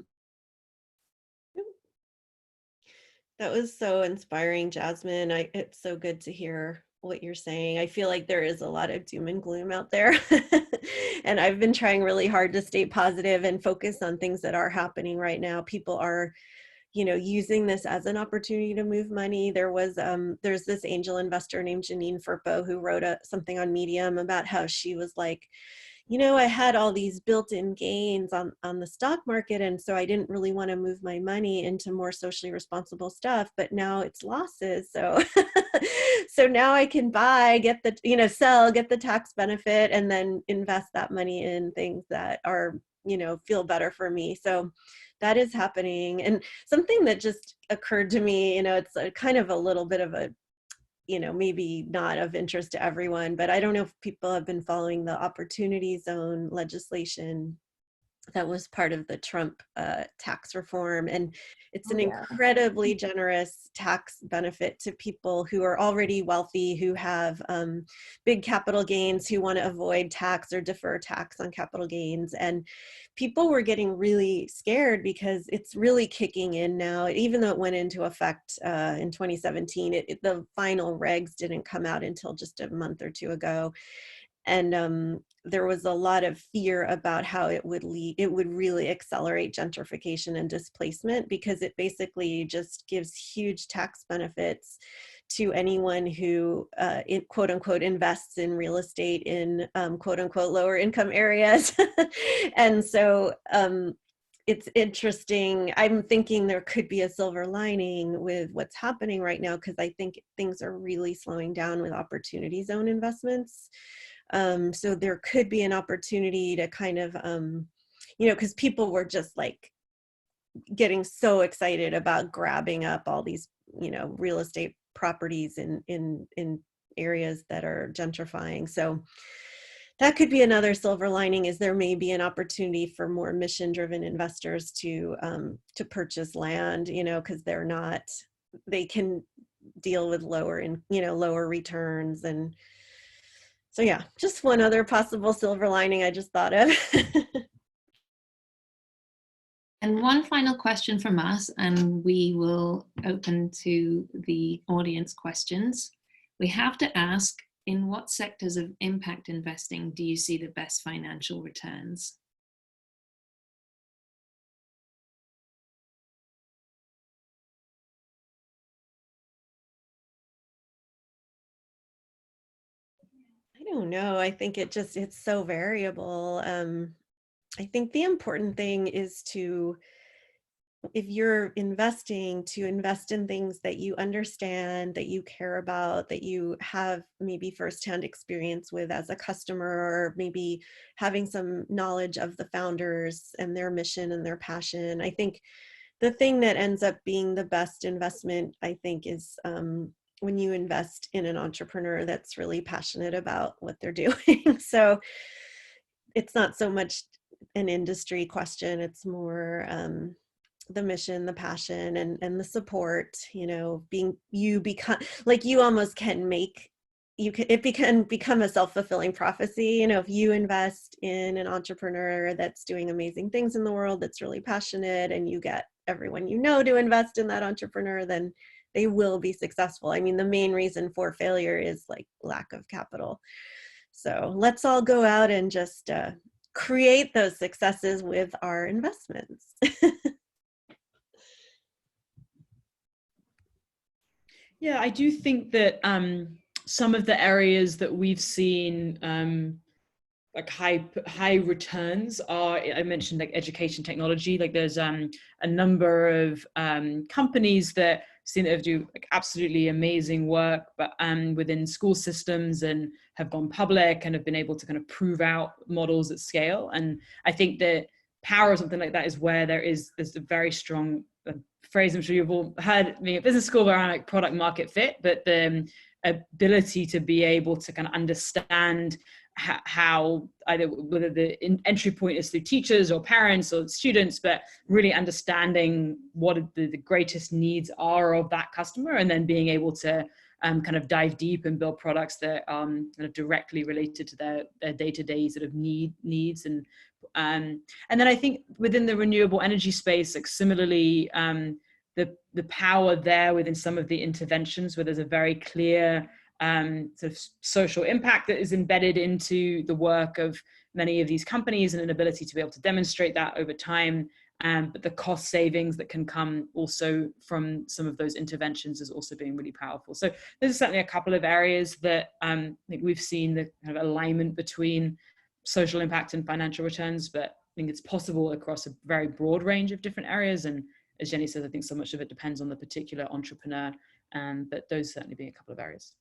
That was so inspiring, Jasmine. It's so good to hear what you're saying. I feel like there is a lot of doom and gloom out there. And I've been trying really hard to stay positive and focus on things that are happening right now. People are, you know, using this as an opportunity to move money. There's this angel investor named Janine Firpo who wrote something on Medium about how she was like, you know, I had all these built-in gains on the stock market, and so I didn't really want to move my money into more socially responsible stuff, but now it's losses. So so now I can buy, sell, get the tax benefit, and then invest that money in things that are, you know, feel better for me. So that is happening. And something that just occurred to me, you know, it's a kind of a little bit of a, you know, maybe not of interest to everyone, but I don't know if people have been following the Opportunity Zone legislation that was part of the Trump tax reform. And it's an incredibly generous tax benefit to people who are already wealthy, who have big capital gains, who want to avoid tax or defer tax on capital gains. And people were getting really scared because it's really kicking in now. Even though it went into effect in 2017, the final regs didn't come out until just a month or two ago. And there was a lot of fear about how it would really accelerate gentrification and displacement, because it basically just gives huge tax benefits to anyone who quote unquote invests in real estate in quote unquote lower income areas. And so it's interesting. I'm thinking there could be a silver lining with what's happening right now, because I think things are really slowing down with opportunity zone investments. So there could be an opportunity to kind of, because people were just like getting so excited about grabbing up all these, real estate properties in areas that are gentrifying. So that could be another silver lining, is there may be an opportunity for more mission-driven investors to purchase land, because they can deal with lower returns. And so, yeah, just one other possible silver lining I just thought of. And one final question from us, and we will open to the audience questions. We have to ask, in what sectors of impact investing do you see the best financial returns? I don't know. I think it's so variable. I think the important thing is if you're investing, to invest in things that you understand, that you care about, that you have maybe firsthand experience with as a customer, or maybe having some knowledge of the founders and their mission and their passion. I think the thing that ends up being the best investment, I think, is when you invest in an entrepreneur that's really passionate about what they're doing. So it's not so much an industry question, it's more the mission, the passion, and the support. You almost can make, it can become a self-fulfilling prophecy. If you invest in an entrepreneur that's doing amazing things in the world, that's really passionate, and you get everyone to invest in that entrepreneur, then they will be successful. I mean, the main reason for failure is like lack of capital. So let's all go out and just create those successes with our investments. Yeah, I do think that some of the areas that we've seen like high returns are, I mentioned like education technology. Like there's a number of companies that seem to do like absolutely amazing work, but within school systems, and have gone public and have been able to kind of prove out models at scale. And I think the power of something like that is where there's a very strong phrase I'm sure you've all heard being at business school around like product market fit, but the ability to be able to kind of understand how either whether the entry point is through teachers or parents or students, but really understanding what the greatest needs are of that customer, and then being able to kind of dive deep and build products that kind of directly related to their day-to-day sort of needs. And then I think within the renewable energy space, like similarly, the power there within some of the interventions where there's a very clear sort of social impact that is embedded into the work of many of these companies, and an ability to be able to demonstrate that over time. But the cost savings that can come also from some of those interventions is also being really powerful. So there's certainly a couple of areas that I think we've seen the kind of alignment between social impact and financial returns, but I think it's possible across a very broad range of different areas. And as Jenny says, I think so much of it depends on the particular entrepreneur, but those certainly being a couple of areas.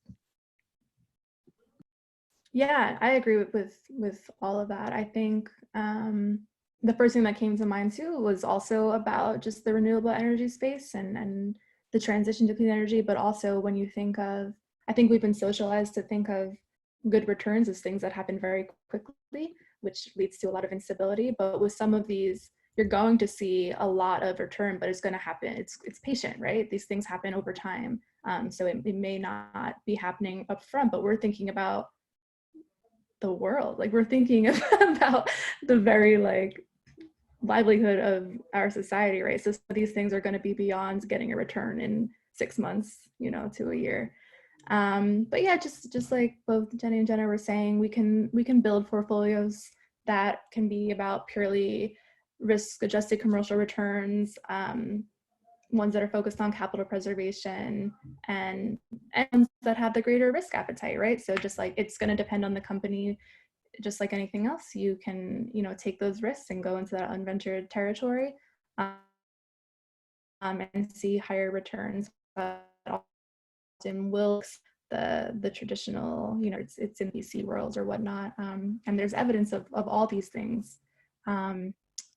Yeah, I agree with all of that. I think the first thing that came to mind too was also about just the renewable energy space and the transition to clean energy, but also when you think of, I think we've been socialized to think of good returns as things that happen very quickly, which leads to a lot of instability. But with some of these, you're going to see a lot of return, but it's going to happen. It's patient, right? These things happen over time. So it may not be happening up front, but we're thinking about the world. Like we're thinking about the very like livelihood of our society, right? So some of these things are going to be beyond getting a return in 6 months, to a year. But yeah, just like both Jenny and Jenna were saying, we can build portfolios that can be about purely risk-adjusted commercial returns, ones that are focused on capital preservation, and ones that have the greater risk appetite, right? So just like it's going to depend on the company, just like anything else. You can, take those risks and go into that unventured territory, and see higher returns, but often will the traditional, it's in VC worlds or whatnot. And there's evidence of all these things.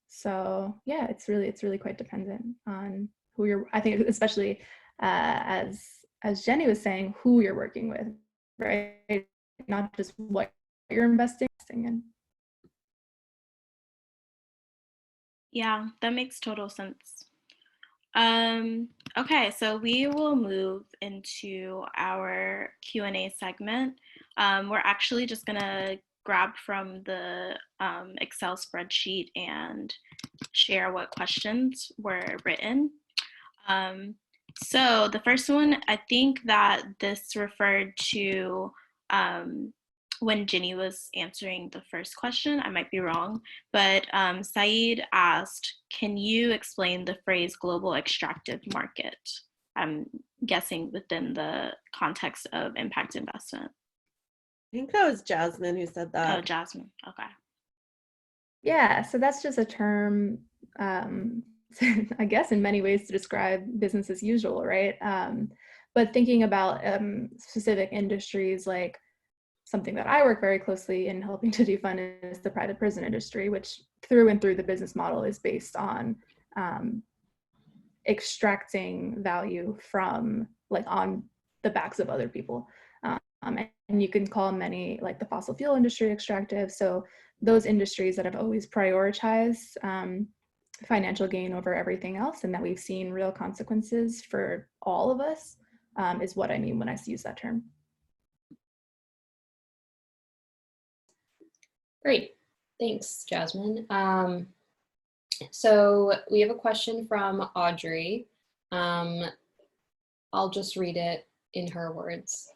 So yeah, it's really quite dependent on who you're, I think, especially as Jenny was saying, who you're working with, right? Not just what you're investing in. Yeah, that makes total sense. Okay, so we will move into our Q&A segment. We're actually just gonna grab from the Excel spreadsheet and share what questions were written. So the first one, I think that this referred to when Jenny was answering the first question. I might be wrong, but Saeed asked, can you explain the phrase global extractive market? I'm guessing within the context of impact investment. I think that was Jasmine who said that. Oh, Jasmine, okay. Yeah, so that's just a term, I guess in many ways to describe business as usual, right? But thinking about specific industries, like something that I work very closely in helping to defund is the private prison industry, which through and through the business model is based on extracting value from, like, on the backs of other people. And you can call many, like the fossil fuel industry, extractive. So those industries that have always prioritized financial gain over everything else, and that we've seen real consequences for all of us, is what I mean when I use that term. Great, thanks, Jasmine. So we have a question from Audrey. I'll just read it in her words.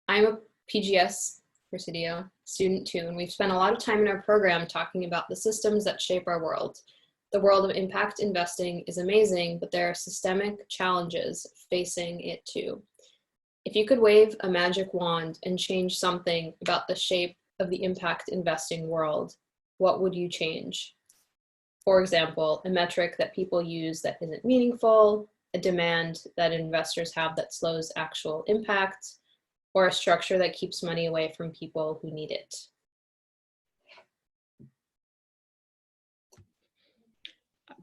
I'm a PGS Presidio student too, and we've spent a lot of time in our program talking about the systems that shape our world. The world of impact investing is amazing, but there are systemic challenges facing it too. If you could wave a magic wand and change something about the shape of the impact investing world, what would you change? For example, a metric that people use that isn't meaningful, a demand that investors have that slows actual impact, or a structure that keeps money away from people who need it.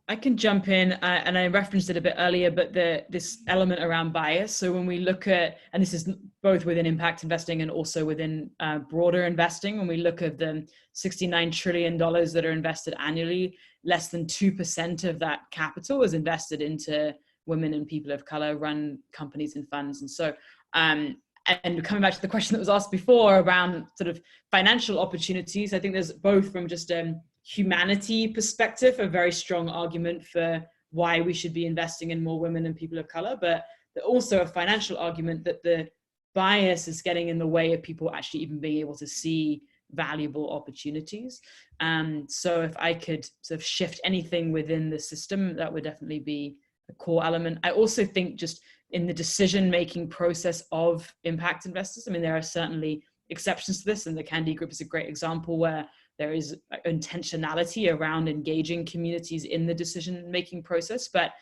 I can jump in, and I referenced it a bit earlier, but this element around bias. So when we look at, and this is both within impact investing and also within broader investing, when we look at the $69 trillion that are invested annually, less than 2% of that capital is invested into women and people of color run companies and funds. And so, and coming back to the question that was asked before around sort of financial opportunities, I think there's both from just humanity perspective, a very strong argument for why we should be investing in more women and people of color, but also a financial argument that the bias is getting in the way of people actually even being able to see valuable opportunities. So if I could sort of shift anything within the system, that would definitely be a core element. I also think just in the decision-making process of impact investors, I mean, there are certainly exceptions to this, and the Candy Group is a great example where there is intentionality around engaging communities in the decision-making process. But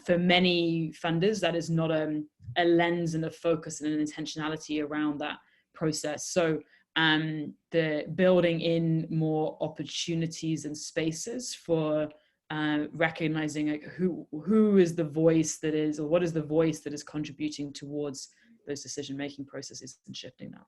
for many funders, that is not a lens and a focus and an intentionality around that process. So the building in more opportunities and spaces for recognizing like who is the voice that is, or what is the voice that is contributing towards those decision-making processes and shifting that.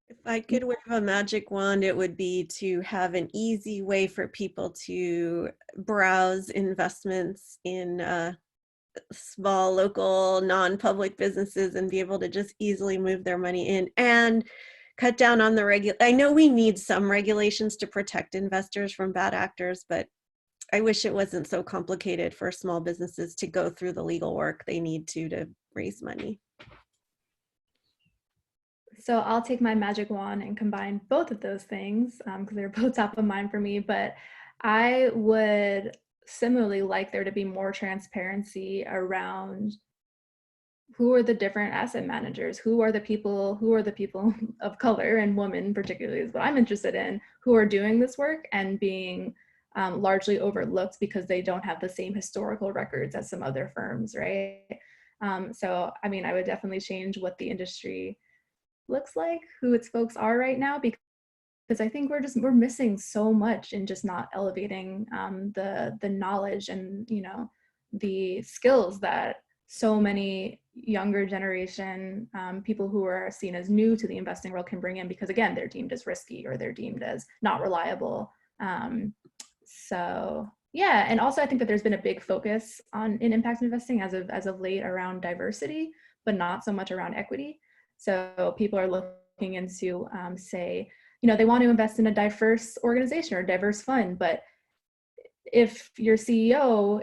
If I could wave a magic wand, it would be to have an easy way for people to browse investments in small, local, non-public businesses and be able to just easily move their money in and cut down on the I know we need some regulations to protect investors from bad actors, but I wish it wasn't so complicated for small businesses to go through the legal work they need to raise money. So I'll take my magic wand and combine both of those things because they're both top of mind for me. But I would similarly like there to be more transparency around who are the different asset managers, who are the people of color and women particularly is what I'm interested in, who are doing this work and being largely overlooked because they don't have the same historical records as some other firms, right? So, I mean, I would definitely change what the industry looks like, who its folks are right now, because I think we're missing so much in just not elevating the knowledge and, you know, the skills that so many younger generation people who are seen as new to the investing world can bring in, because again, they're deemed as risky or they're deemed as not reliable. So yeah, and also I think that there's been a big focus in impact investing as of late around diversity, but not so much around equity. So people are looking into, say, you know, they want to invest in a diverse organization or a diverse fund, but if your CEO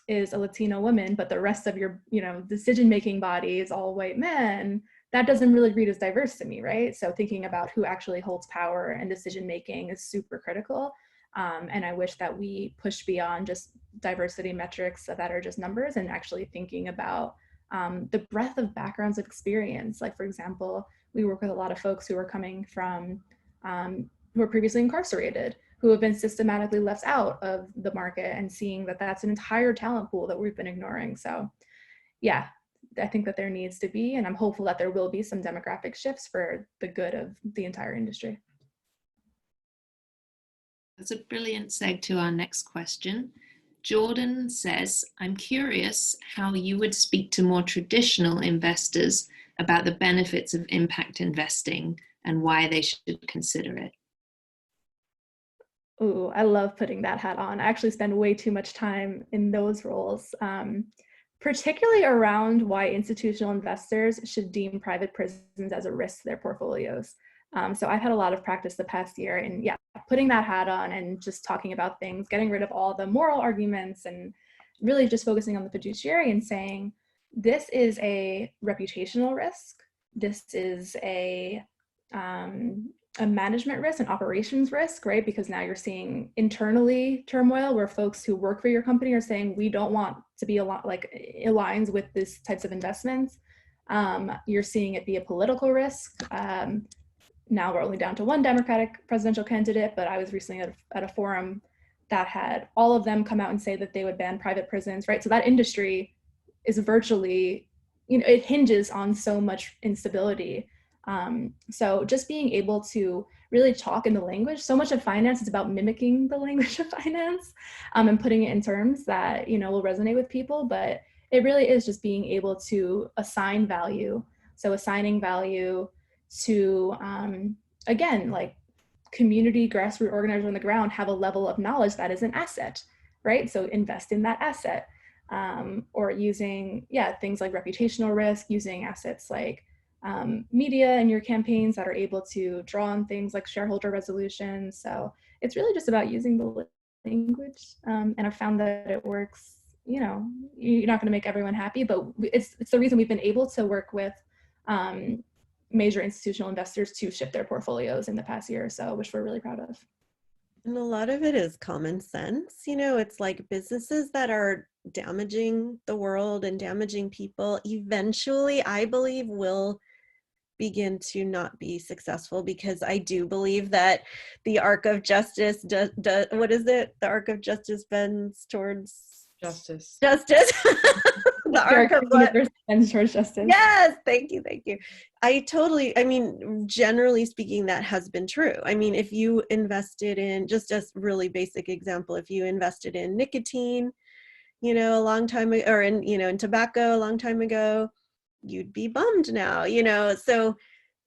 is a Latino woman, but the rest of your, you know, decision-making body is all white men, that doesn't really read as diverse to me, right? So thinking about who actually holds power and decision-making is super critical. And I wish that we push beyond just diversity metrics that are just numbers and actually thinking about the breadth of backgrounds of experience. Like, for example, we work with a lot of folks who are coming from, who were previously incarcerated, who have been systematically left out of the market, and seeing that that's an entire talent pool that we've been ignoring. So yeah, I think that there needs to be, and I'm hopeful that there will be some demographic shifts for the good of the entire industry. That's a brilliant segue to our next question. Jordan says, I'm curious how you would speak to more traditional investors about the benefits of impact investing and why they should consider it. Ooh, I love putting that hat on. I actually spend way too much time in those roles, particularly around why institutional investors should deem private prisons as a risk to their portfolios. So I've had a lot of practice the past year in, yeah, putting that hat on and just talking about things, getting rid of all the moral arguments and really just focusing on the fiduciary and saying, this is a reputational risk. This is a management risk, an operations risk, right? Because now you're seeing internally turmoil where folks who work for your company are saying, we don't want to be aligned with these types of investments. You're seeing it be a political risk. Now we're only down to one Democratic presidential candidate, but I was recently at a forum that had all of them come out and say that they would ban private prisons, right? So that industry is virtually, you know, it hinges on so much instability. So just being able to really talk in the language, so much of finance is about mimicking the language of finance and putting it in terms that, you know, will resonate with people, but it really is just being able to assign value. So assigning value to, again, like community grassroots organizers on the ground have a level of knowledge that is an asset, right? So invest in that asset, or using, yeah, things like reputational risk, using assets like media in your campaigns that are able to draw on things like shareholder resolutions. So it's really just about using the language, and I've found that it works. You know, you're not going to make everyone happy, but it's the reason we've been able to work with major institutional investors to shift their portfolios in the past year or so, which we're really proud of. And a lot of it is common sense. You know, it's like businesses that are damaging the world and damaging people eventually, I believe, will begin to not be successful, because I do believe that the arc of justice what is it? The arc of justice bends towards Justice. The arc of what bends towards justice. Yes, thank you. I mean, generally speaking, that has been true. I mean, if you invested in, just a really basic example, if you invested in nicotine, you know, a long time ago, or in tobacco a long time ago, you'd be bummed now, you know. So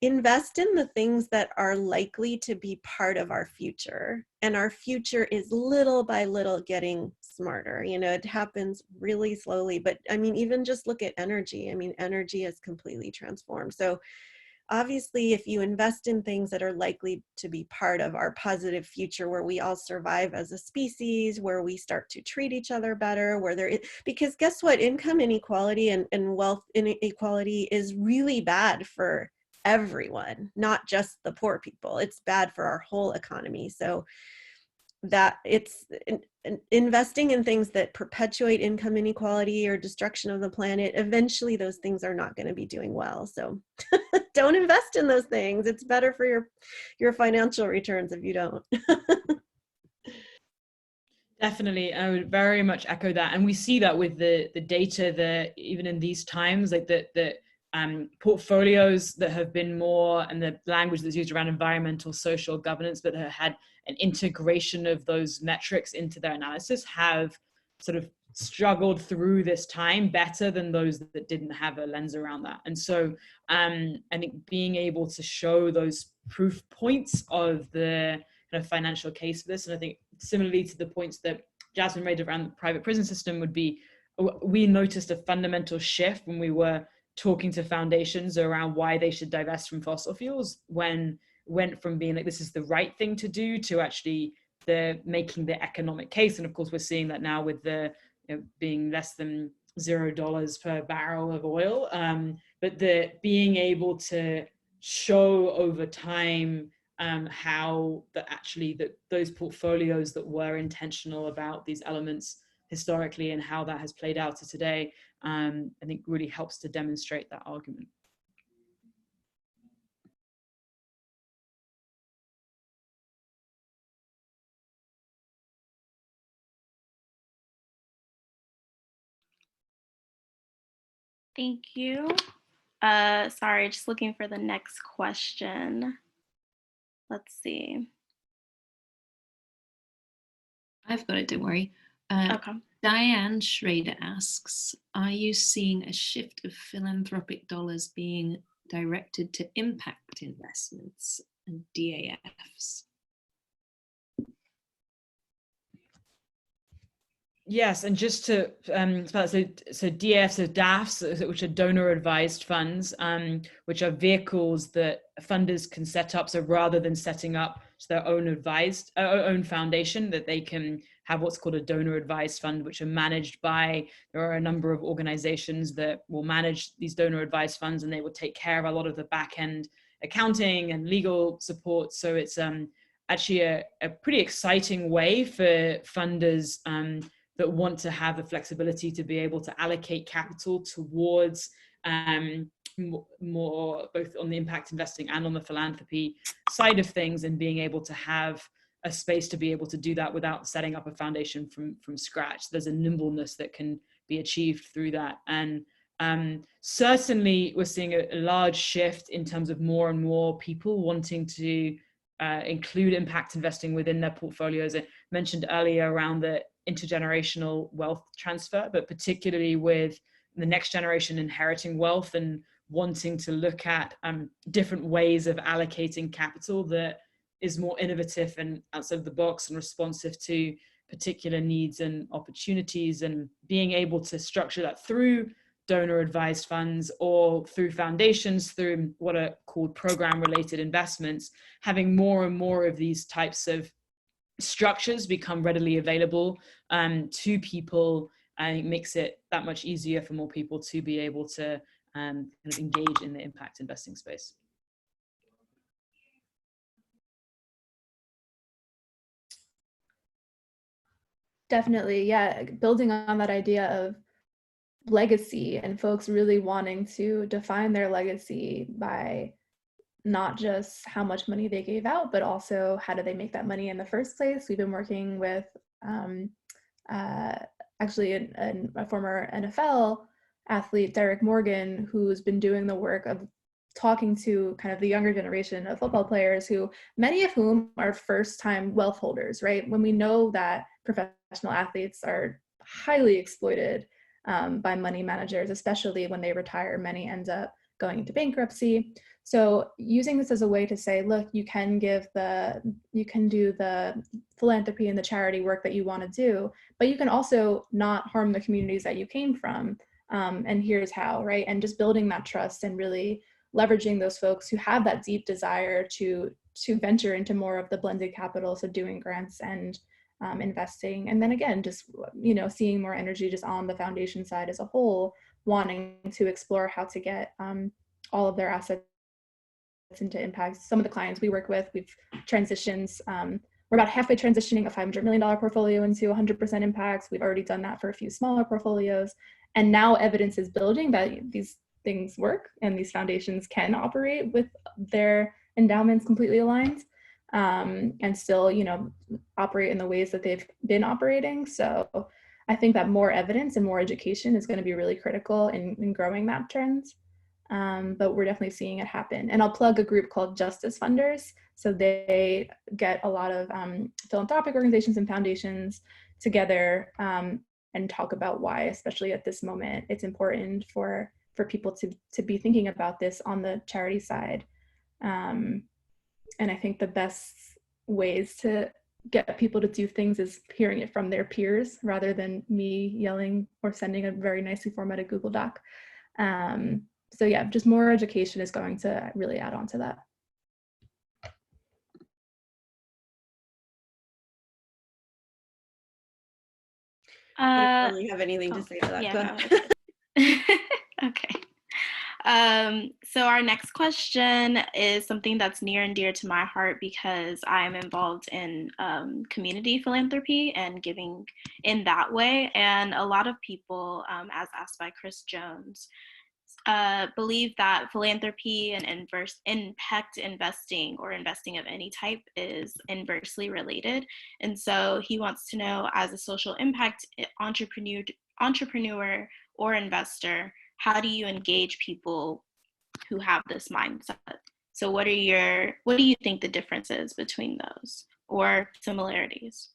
invest in the things that are likely to be part of our future, and our future is little by little getting smarter. You know, it happens really slowly, but I mean, even just look at energy. I mean, energy has completely transformed. So obviously, if you invest in things that are likely to be part of our positive future, where we all survive as a species, where we start to treat each other better, where there is, because guess what? Income inequality and wealth inequality is really bad for everyone, not just the poor people. It's bad for our whole economy. So that it's investing in things that perpetuate income inequality or destruction of the planet, eventually those things are not going to be doing well. So don't invest in those things. It's better for your financial returns if you don't. Definitely, I would very much echo that, and we see that with the data that even in these times, like the portfolios that have been more, and the language that's used around environmental, social governance, but have had an integration of those metrics into their analysis, have sort of struggled through this time better than those that didn't have a lens around that. And so I think being able to show those proof points of the kind of financial case for this, and I think similarly to the points that Jasmine made around the private prison system, would be, we noticed a fundamental shift when we were talking to foundations around why they should divest from fossil fuels, when went from being like, this is the right thing to do, to actually making the economic case. And of course, we're seeing that now with the being less than $0 per barrel of oil, but the being able to show over time how that actually those portfolios that were intentional about these elements historically and how that has played out to today, I think really helps to demonstrate that argument. Thank you. Sorry, just looking for the next question. Let's see. I've got it, don't worry. Okay. Diane Schrader asks, are you seeing a shift of philanthropic dollars being directed to impact investments and DAFs? Yes, and just to so DAFs or DAFs, which are donor advised funds, which are vehicles that funders can set up. So rather than setting up their own foundation, that they can have what's called a donor advised fund, which are managed by, there are a number of organizations that will manage these donor advised funds, and they will take care of a lot of the back end accounting and legal support. So it's actually a pretty exciting way for funders that want to have the flexibility to be able to allocate capital towards more both on the impact investing and on the philanthropy side of things, and being able to have a space to be able to do that without setting up a foundation from scratch. There's a nimbleness that can be achieved through that. And certainly we're seeing a large shift in terms of more and more people wanting to include impact investing within their portfolios. I mentioned earlier around the intergenerational wealth transfer, but particularly with the next generation inheriting wealth and wanting to look at different ways of allocating capital that is more innovative and outside of the box and responsive to particular needs and opportunities, and being able to structure that through donor advised funds or through foundations, through what are called program related investments. Having more and more of these types of structures become readily available to people, I think makes it that much easier for more people to be able to kind of engage in the impact investing space. Definitely, yeah. Building on that idea of legacy and folks really wanting to define their legacy by not just how much money they gave out, but also how did they make that money in the first place. We've been working with actually a former NFL athlete, Derek Morgan, who's been doing the work of talking to kind of the younger generation of football players, who many of whom are first-time wealth holders, right? When we know that professional athletes are highly exploited by money managers, especially when they retire, many end up going into bankruptcy. So using this as a way to say, look, you can do the philanthropy and the charity work that you want to do, but you can also not harm the communities that you came from. And here's how, right? And just building that trust and really leveraging those folks who have that deep desire to venture into more of the blended capital, so doing grants and investing. And then again, just, you know, seeing more energy just on the foundation side as a whole, wanting to explore how to get all of their assets into impact. Some of the clients we work with, we've transitioned, we're about halfway transitioning a $500 million portfolio into 100% impacts. We've already done that for a few smaller portfolios. And now evidence is building that these things work and these foundations can operate with their endowments completely aligned, and still, you know, operate in the ways that they've been operating. So I think that more evidence and more education is going to be really critical in growing that trend. But we're definitely seeing it happen. And I'll plug a group called Justice Funders. So they get a lot of philanthropic organizations and foundations together and talk about why, especially at this moment, it's important for people to be thinking about this on the charity side. And I think the best ways to get people to do things is hearing it from their peers rather than me yelling or sending a very nicely formatted Google Doc. So yeah, just more education is going to really add on to that. I don't really have anything to say to that. Yeah, okay. So our next question is something that's near and dear to my heart because I'm involved in community philanthropy and giving in that way. And a lot of people, as asked by Chris Jones, believe that philanthropy and impact investing or investing of any type is inversely related. And so he wants to know, as a social impact entrepreneur or investor, how do you engage people who have this mindset? So what do you think the difference is between those or similarities?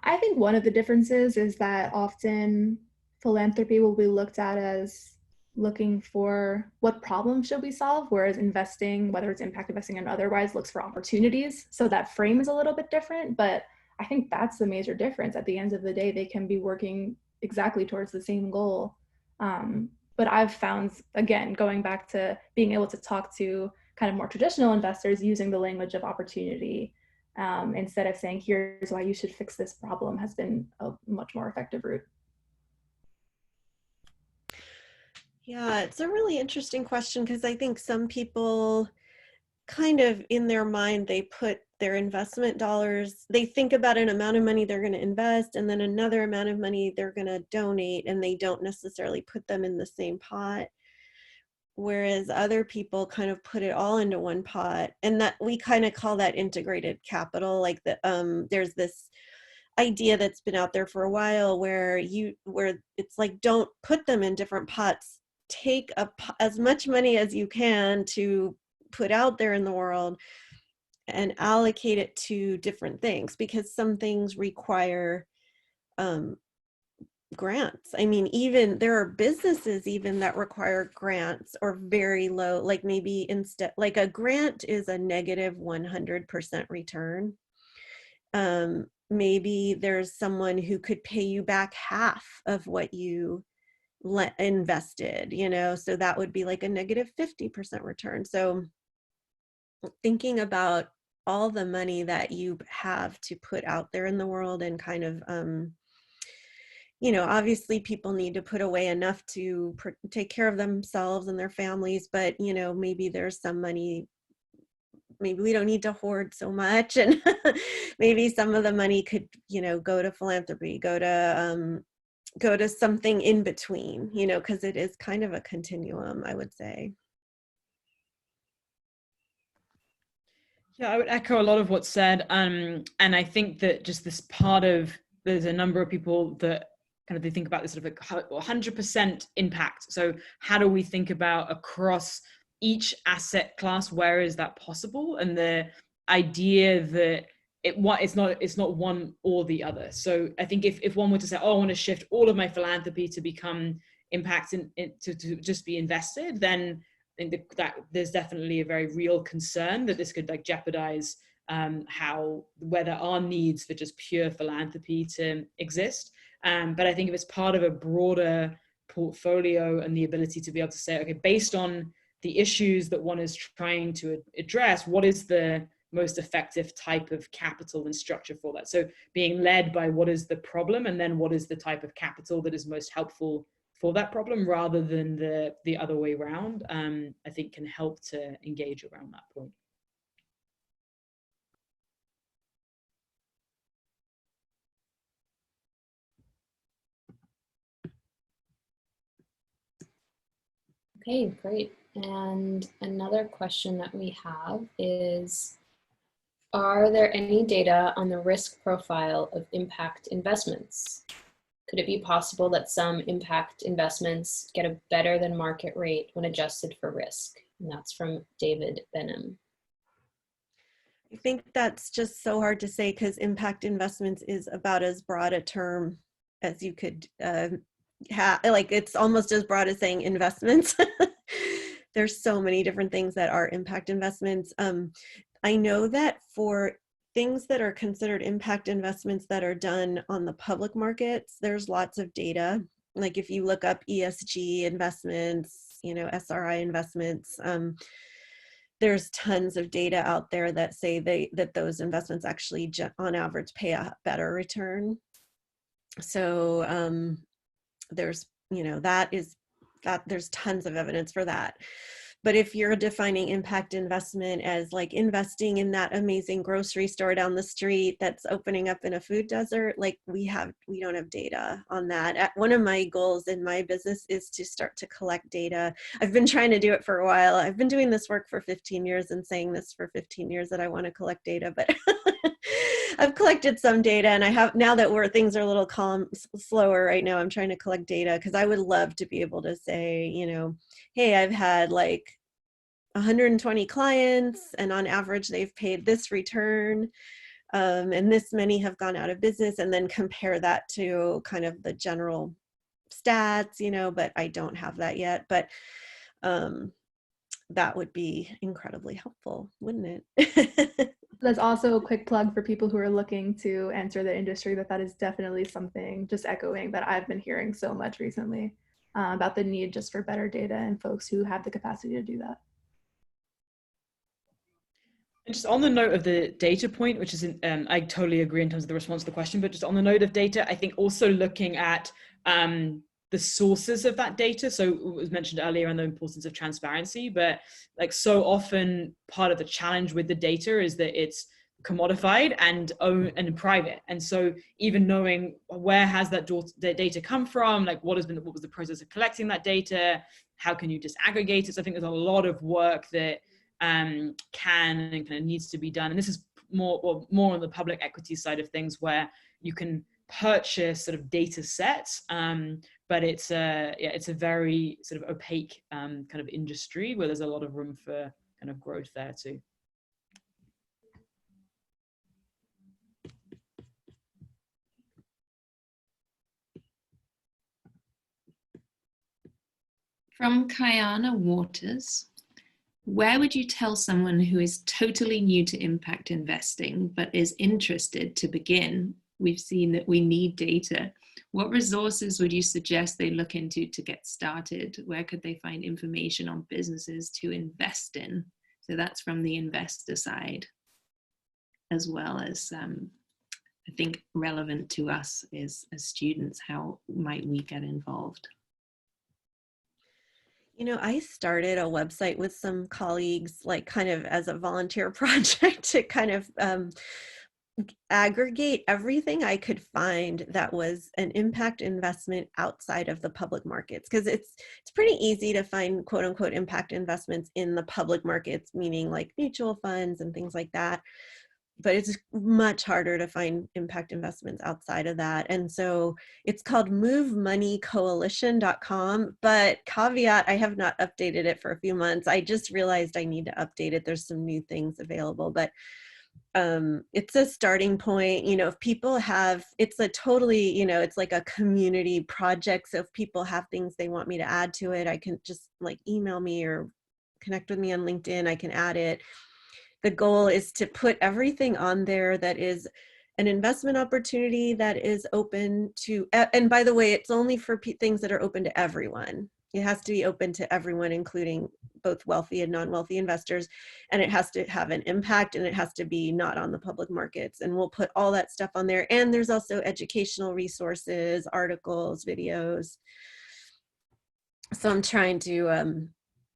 I think one of the differences is that often philanthropy will be looked at as looking for what problem should we solve, whereas investing, whether it's impact investing and otherwise, looks for opportunities. So that frame is a little bit different, but I think that's the major difference. At the end of the day, they can be working exactly towards the same goal. But I've found, again, going back to being able to talk to kind of more traditional investors using the language of opportunity instead of saying, here's why you should fix this problem, has been a much more effective route. Yeah, it's a really interesting question because I think some people kind of in their mind, they put their investment dollars, they think about an amount of money they're going to invest and then another amount of money they're going to donate, and they don't necessarily put them in the same pot. Whereas other people kind of put it all into one pot, and that we kind of call that integrated capital. Like there's this idea that's been out there for a while where it's like, don't put them in different pots. Take as much money as you can to put out there in the world and allocate it to different things, because some things require grants. I mean, even there are businesses even that require grants or very low, like maybe instead, like a grant is a negative 100% return. Maybe there's someone who could pay you back half of what you invested, you know, so that would be like a negative 50% return. So thinking about all the money that you have to put out there in the world and kind of, you know, obviously people need to put away enough to take care of themselves and their families, but, you know, maybe there's some money, maybe we don't need to hoard so much, and maybe some of the money could, you know, go to philanthropy, go to something in between, you know, because it is kind of a continuum, I would say. Yeah, I would echo a lot of what's said. And I think that just this part of, there's a number of people that kind of, they think about this sort of like 100% impact. So how do we think about across each asset class, where is that possible? And the idea that it's not one or the other. So I think if one were to say, oh, I want to shift all of my philanthropy to become impact to just be invested, then I think that there's definitely a very real concern that this could like jeopardize whether our needs for just pure philanthropy to exist. But I think if it's part of a broader portfolio and the ability to be able to say, okay, based on the issues that one is trying to address, what is the most effective type of capital and structure for that? So being led by what is the problem, and then what is the type of capital that is most helpful for that problem, rather than the other way around, I think can help to engage around that point. Okay, great. And another question that we have is, are there any data on the risk profile of impact investments? Could it be possible that some impact investments get a better than market rate when adjusted for risk? And that's from David Benham. I think that's just so hard to say, because impact investments is about as broad a term as you could have. Like, it's almost as broad as saying investments. There's so many different things that are impact investments. I know that for things that are considered impact investments that are done on the public markets, there's lots of data. Like if you look up ESG investments, you know, SRI investments, there's tons of data out there that say that those investments actually on average pay a better return. So there's, you know, there's tons of evidence for that. But if you're defining impact investment as like investing in that amazing grocery store down the street that's opening up in a food desert, like we don't have data on that. One of my goals in my business is to start to collect data. I've been trying to do it for a while. I've been doing this work for 15 years and saying this for 15 years that I want to collect data, but I've collected some data, and I have, now that things are a little slower right now, I'm trying to collect data because I would love to be able to say, you know, hey, I've had like 120 clients and on average they've paid this return, and this many have gone out of business, and then compare that to kind of the general stats, you know, but I don't have that yet. But that would be incredibly helpful, wouldn't it? That's also a quick plug for people who are looking to enter the industry, that is definitely something, just echoing, that I've been hearing so much recently about the need just for better data and folks who have the capacity to do that. And just on the note of the data point, which is, I totally agree in terms of the response to the question, but just on the note of data, I think also looking at the sources of that data. So it was mentioned earlier on the importance of transparency, but like so often part of the challenge with the data is that it's commodified and owned and private. And so even knowing where has that data come from, like what was the process of collecting that data, how can you disaggregate it? So I think there's a lot of work that can and kind of needs to be done. And this is more on the public equity side of things, where you can purchase sort of data sets, but it's a very sort of opaque kind of industry where there's a lot of room for kind of growth there too. From Kayana Waters, where would you tell someone who is totally new to impact investing but is interested to begin? We've seen that we need data. What resources would you suggest they look into to get started? Where could they find information on businesses to invest in? So that's from the investor side, as well as I think relevant to us as students. How might we get involved? You know, I started a website with some colleagues, like kind of as a volunteer project to kind of aggregate everything I could find that was an impact investment outside of the public markets, because it's pretty easy to find quote unquote impact investments in the public markets, meaning like mutual funds and things like that. But it's much harder to find impact investments outside of that. And so it's called movemoneycoalition.com, but caveat, I have not updated it for a few months. I just realized I need to update it. There's some new things available, but it's a starting point. You know, if people have, it's a totally, you know, it's like a community project. So if people have things they want me to add to it, I can just like email me or connect with me on LinkedIn. I can add it. The goal is to put everything on there that is an investment opportunity that is open to, and by the way, it's only for things that are open to everyone. It has to be open to everyone, including both wealthy and non-wealthy investors, and it has to have an impact, and it has to be not on the public markets. And we'll put all that stuff on there. And there's also educational resources, articles, videos. So I'm trying to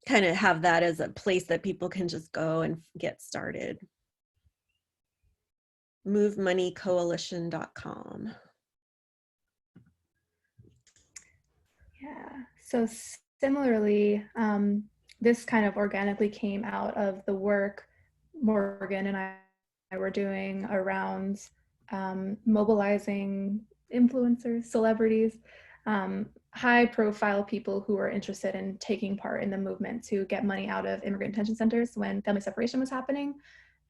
kind of have that as a place that people can just go and get started. movemoneycoalition.com. Yeah, so similarly, this kind of organically came out of the work Morgan and I were doing around mobilizing influencers, celebrities, high profile people who were interested in taking part in the movement to get money out of immigrant detention centers when family separation was happening.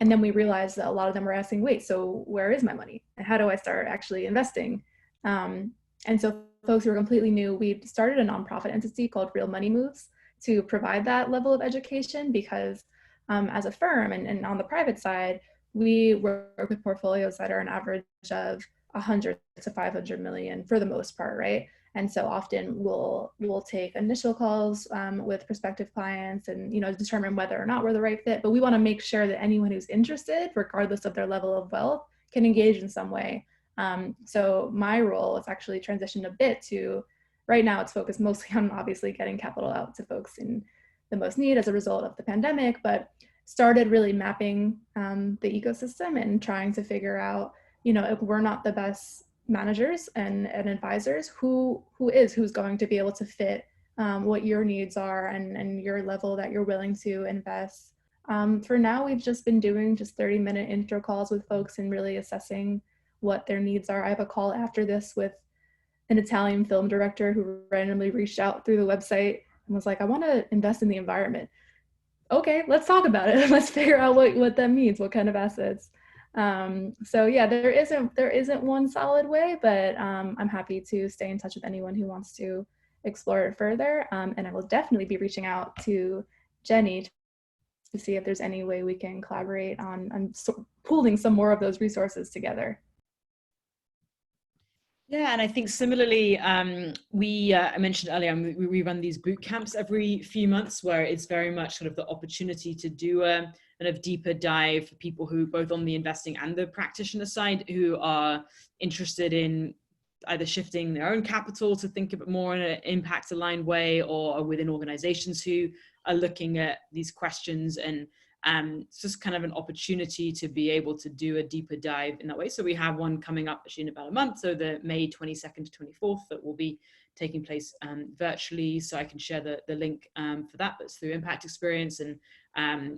And then we realized that a lot of them were asking, wait, so where is my money? And how do I start actually investing? And so folks who were completely new, we started a nonprofit entity called Real Money Moves to provide that level of education, because as a firm and on the private side, we work with portfolios that are an average of 100 to 500 million for the most part, right? And so often we'll take initial calls with prospective clients and, you know, determine whether or not we're the right fit. But we want to make sure that anyone who's interested, regardless of their level of wealth, can engage in some way. So my role has actually transitioned a bit to, right now it's focused mostly on obviously getting capital out to folks in the most need as a result of the pandemic, but started really mapping the ecosystem and trying to figure out, you know, if we're not the best managers and advisors, who's going to be able to fit what your needs are and your level that you're willing to invest. For now, we've just been doing just 30-minute intro calls with folks and really assessing what their needs are. I have a call after this with an Italian film director who randomly reached out through the website and was like, I want to invest in the environment. Okay, let's talk about it. Let's figure out what that means, what kind of assets. So yeah, there isn't one solid way, but I'm happy to stay in touch with anyone who wants to explore it further. And I will definitely be reaching out to Jenny to see if there's any way we can collaborate on pooling some more of those resources together. Yeah, and I think similarly, I mentioned earlier, we run these boot camps every few months where it's very much sort of the opportunity to do a kind of deeper dive for people who both on the investing and the practitioner side who are interested in either shifting their own capital to think a bit more in an impact aligned way, or are within organizations who are looking at these questions. And it's just kind of an opportunity to be able to do a deeper dive in that way. So we have one coming up actually in about a month, so the May 22nd to 24th, that will be taking place virtually. So I can share the link for that. That's through Impact Experience, and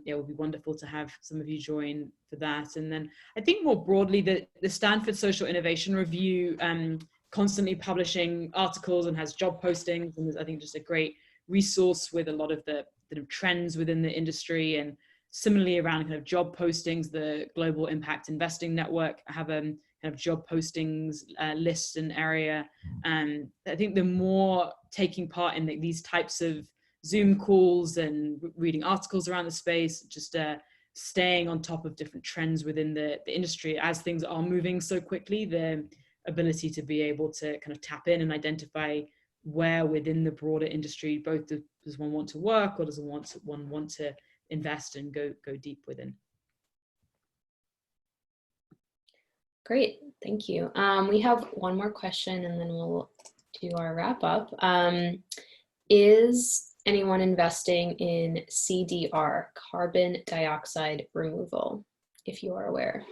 it will be wonderful to have some of you join for that. And then I think more broadly, the Stanford Social Innovation Review constantly publishing articles and has job postings, and I think just a great resource with a lot of the trends within the industry. And similarly around kind of job postings, the Global Impact Investing Network have a kind of job postings list and area. And I think the more taking part in these types of Zoom calls and reading articles around the space, just staying on top of different trends within the industry as things are moving so quickly, the ability to be able to kind of tap in and identify where within the broader industry, both does one want to work or does one want to invest and go deep within. Great, thank you. We have one more question and then we'll do our wrap up. Is anyone investing in CDR, carbon dioxide removal, if you are aware?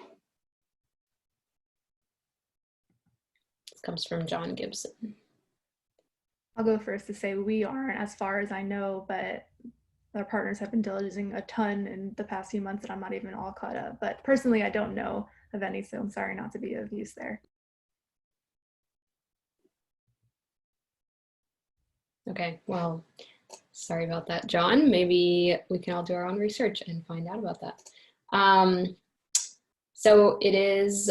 This comes from John Gibson. I'll go first to say we aren't, as far as I know, but our partners have been diligencing a ton in the past few months that I'm not even all caught up. But personally, I don't know of any, so I'm sorry not to be of use there. Okay, well, sorry about that, John. Maybe we can all do our own research and find out about that. So it is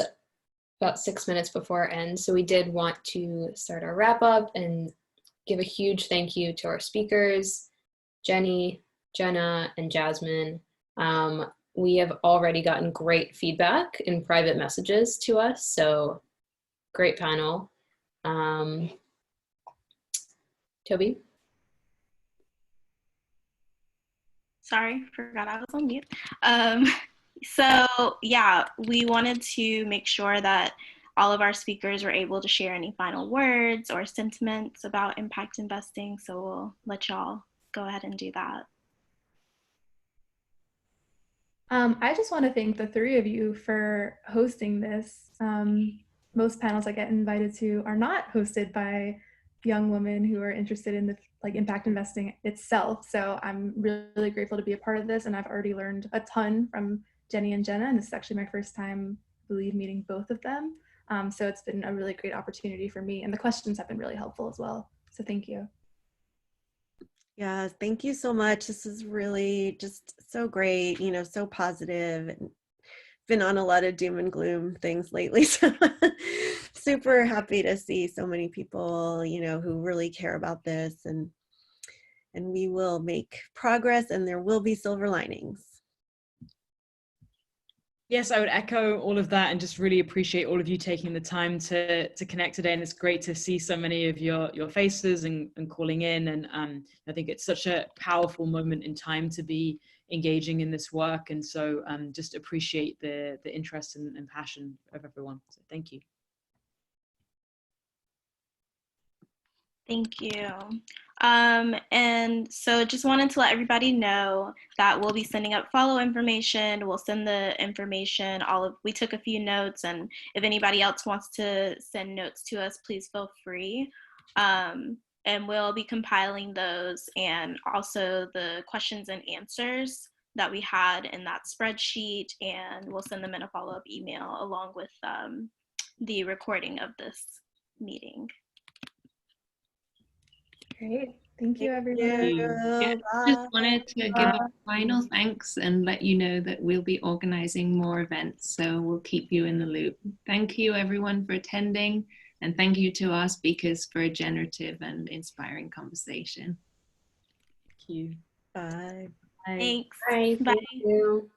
about 6 minutes before our end, so we did want to start our wrap up and give a huge thank you to our speakers, Jenny, Jenna, and Jasmine. we have already gotten great feedback in private messages to us, so great panel. Tobi? Sorry, forgot I was on mute. So yeah, we wanted to make sure that all of our speakers were able to share any final words or sentiments about impact investing. So we'll let y'all go ahead and do that. I just want to thank the three of you for hosting this. Most panels I get invited to are not hosted by young women who are interested in the impact investing itself. So I'm really grateful to be a part of this, and I've already learned a ton from Jenny and Jenna, and this is actually my first time, I believe, meeting both of them. So it's been a really great opportunity for me, and the questions have been really helpful as well. So thank you. Yeah, thank you so much. This is really just so great, so positive, and been on a lot of doom and gloom things lately. So super happy to see so many people, who really care about this, and we will make progress, and there will be silver linings. Yes, I would echo all of that and just really appreciate all of you taking the time to connect today. And it's great to see so many of your faces and calling in. And I think it's such a powerful moment in time to be engaging in this work. And so just appreciate the interest and passion of everyone. So thank you. Thank you. And so just wanted to let everybody know that we'll be sending up follow information. We'll send the information, we took a few notes, and if anybody else wants to send notes to us, please feel free. And we'll be compiling those, and also the questions and answers that we had in that spreadsheet, and we'll send them in a follow-up email along with the recording of this meeting. Great. Thank you, everyone. Yeah, just wanted to give a final thanks and let you know that we'll be organizing more events, so we'll keep you in the loop. Thank you, everyone, for attending, and thank you to our speakers for a generative and inspiring conversation. Thank you. Bye. Thanks. Bye. Bye. Thank you.